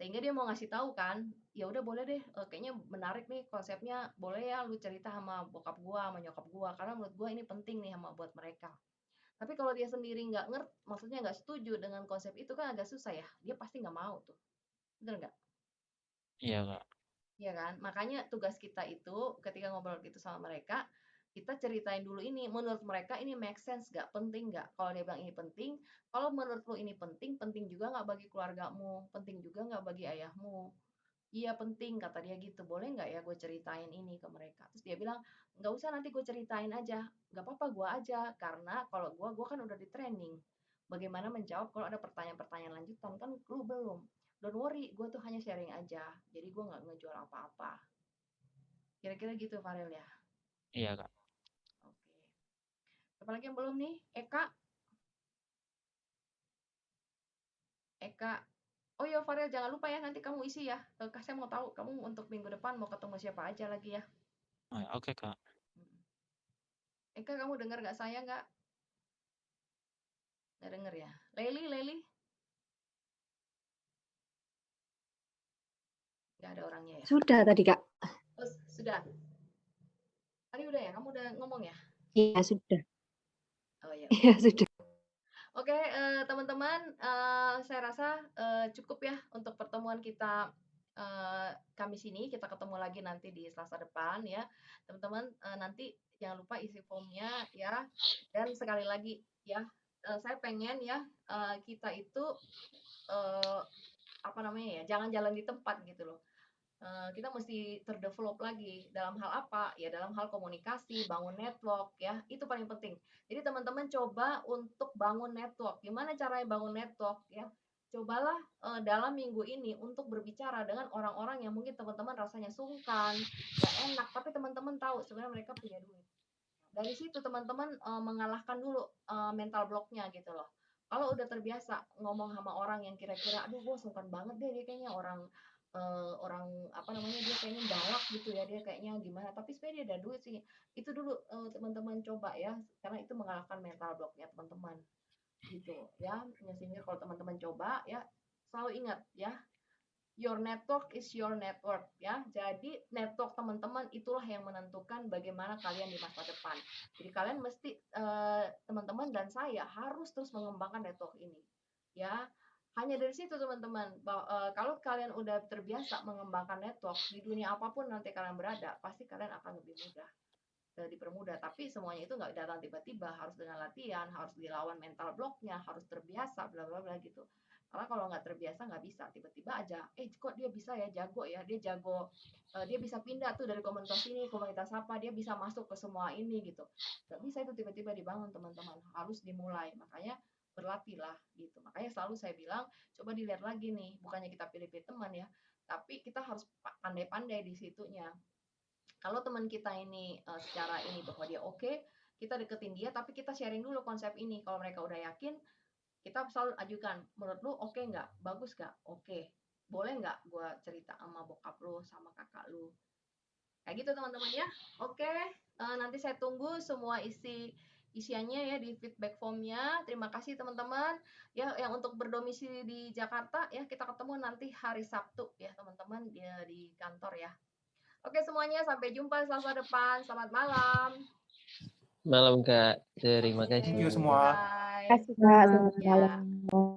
S2: Sehingga dia mau ngasih tahu kan, ya udah boleh deh, kayaknya menarik nih konsepnya, boleh ya lu cerita sama bokap gua, sama nyokap gua, karena menurut gua ini penting nih sama buat mereka. Tapi kalau dia sendiri nggak ngerti, maksudnya nggak setuju dengan konsep itu kan agak susah ya, dia pasti nggak mau tuh, bener nggak?
S6: iya Kak.
S2: Iya kan? Makanya tugas kita itu ketika ngobrol gitu sama mereka, kita ceritain dulu ini, menurut mereka ini make sense nggak, penting nggak? Kalau dia bilang ini penting, kalau menurut lu ini penting, penting juga nggak bagi keluargamu, penting juga nggak bagi ayahmu? Iya penting, kata dia gitu. Boleh nggak ya gue ceritain ini ke mereka? Terus dia bilang, nggak usah, nanti gue ceritain aja. Nggak apa-apa, gue aja. Karena kalau gue kan udah di training. Bagaimana menjawab kalau ada pertanyaan-pertanyaan lanjutan. Kan lu belum. Don't worry, gue tuh hanya sharing aja. Jadi gue nggak ngejual apa-apa. Kira-kira gitu Farel ya.
S6: Iya, Kak.
S2: Oke. Apalagi yang belum nih? Eka? Oh iya Farel, jangan lupa ya nanti kamu isi ya. Saya mau tahu kamu untuk minggu depan mau ketemu siapa aja lagi ya.
S6: Oh, ya, oke, Kak.
S2: Eka, kamu dengar nggak saya nggak? Nggak denger ya? Leli? Nggak ada orangnya ya?
S5: Sudah tadi, Kak.
S2: Oh, sudah. Tadi udah ya? Kamu udah ngomong ya?
S5: Iya, sudah.
S2: Oh ya.
S5: Iya, sudah.
S2: Oke, teman-teman, saya rasa cukup ya untuk pertemuan kita Kamis ini. Kita ketemu lagi nanti di Selasa depan ya. Teman-teman, nanti jangan lupa isi formnya ya. Dan sekali lagi ya, saya pengen ya kita itu apa namanya ya, jangan jalan di tempat gitu loh. Kita mesti terdevelop lagi dalam hal apa? Ya dalam hal komunikasi, bangun network ya, itu paling penting. Jadi teman-teman coba untuk bangun network. Gimana caranya bangun network ya? Cobalah dalam minggu ini untuk berbicara dengan orang-orang yang mungkin teman-teman rasanya sungkan, gak enak, tapi teman-teman tahu sebenarnya mereka punya duit. Dari situ teman-teman mengalahkan dulu mental blocknya gitu loh. Kalau udah terbiasa ngomong sama orang yang kira-kira, aduh gue sungkan banget deh, dia kayaknya orang apa namanya, dia kayaknya galak gitu ya, dia kayaknya gimana, tapi sebenarnya dia ada duit sih. Itu dulu teman-teman coba ya, karena itu mengalahkan mental blocknya teman-teman gitu ya. Sehingga kalau teman-teman coba ya, selalu ingat ya, your network is your network ya. Jadi network teman-teman itulah yang menentukan bagaimana kalian di masa depan. Jadi kalian mesti teman-teman dan saya harus terus mengembangkan network ini. Ya. Hanya dari situ teman-teman, kalau kalian udah terbiasa mengembangkan network di dunia apapun nanti kalian berada, pasti kalian akan lebih mudah dipermudah. Tapi semuanya itu nggak datang tiba-tiba, harus dengan latihan, harus dilawan mental blocknya, harus terbiasa, bla bla bla gitu. Karena kalau nggak terbiasa nggak bisa tiba-tiba aja, kok dia bisa ya, jago ya, dia jago, dia bisa pindah tuh dari komunitas ini, komunitas apa, dia bisa masuk ke semua ini gitu. Nggak bisa itu tiba-tiba dibangun teman-teman, harus dimulai. Makanya berlatihlah gitu. Makanya selalu saya bilang, coba dilihat lagi nih, bukannya kita pilih-pilih teman ya, tapi kita harus pandai-pandai di situnya. Kalau teman kita ini secara ini bahwa dia oke, kita deketin dia, tapi kita sharing dulu konsep ini. Kalau mereka udah yakin, kita selalu ajukan, menurut lu oke nggak? Bagus nggak? Oke. Boleh nggak gue cerita sama bokap lu, sama kakak lu? Kayak gitu teman-teman ya. Oke, nanti saya tunggu semua isiannya ya di feedback formnya. Terima kasih teman-teman. Ya, yang untuk berdomisili di Jakarta ya, kita ketemu nanti hari Sabtu ya teman-teman di kantor ya. Oke semuanya, sampai jumpa Selasa depan. Selamat malam.
S1: Malam Kak, terima kasih.
S7: Thank you semua.
S2: Bye.
S5: Terima kasih, Kak. Selamat
S2: Ya.
S5: malam.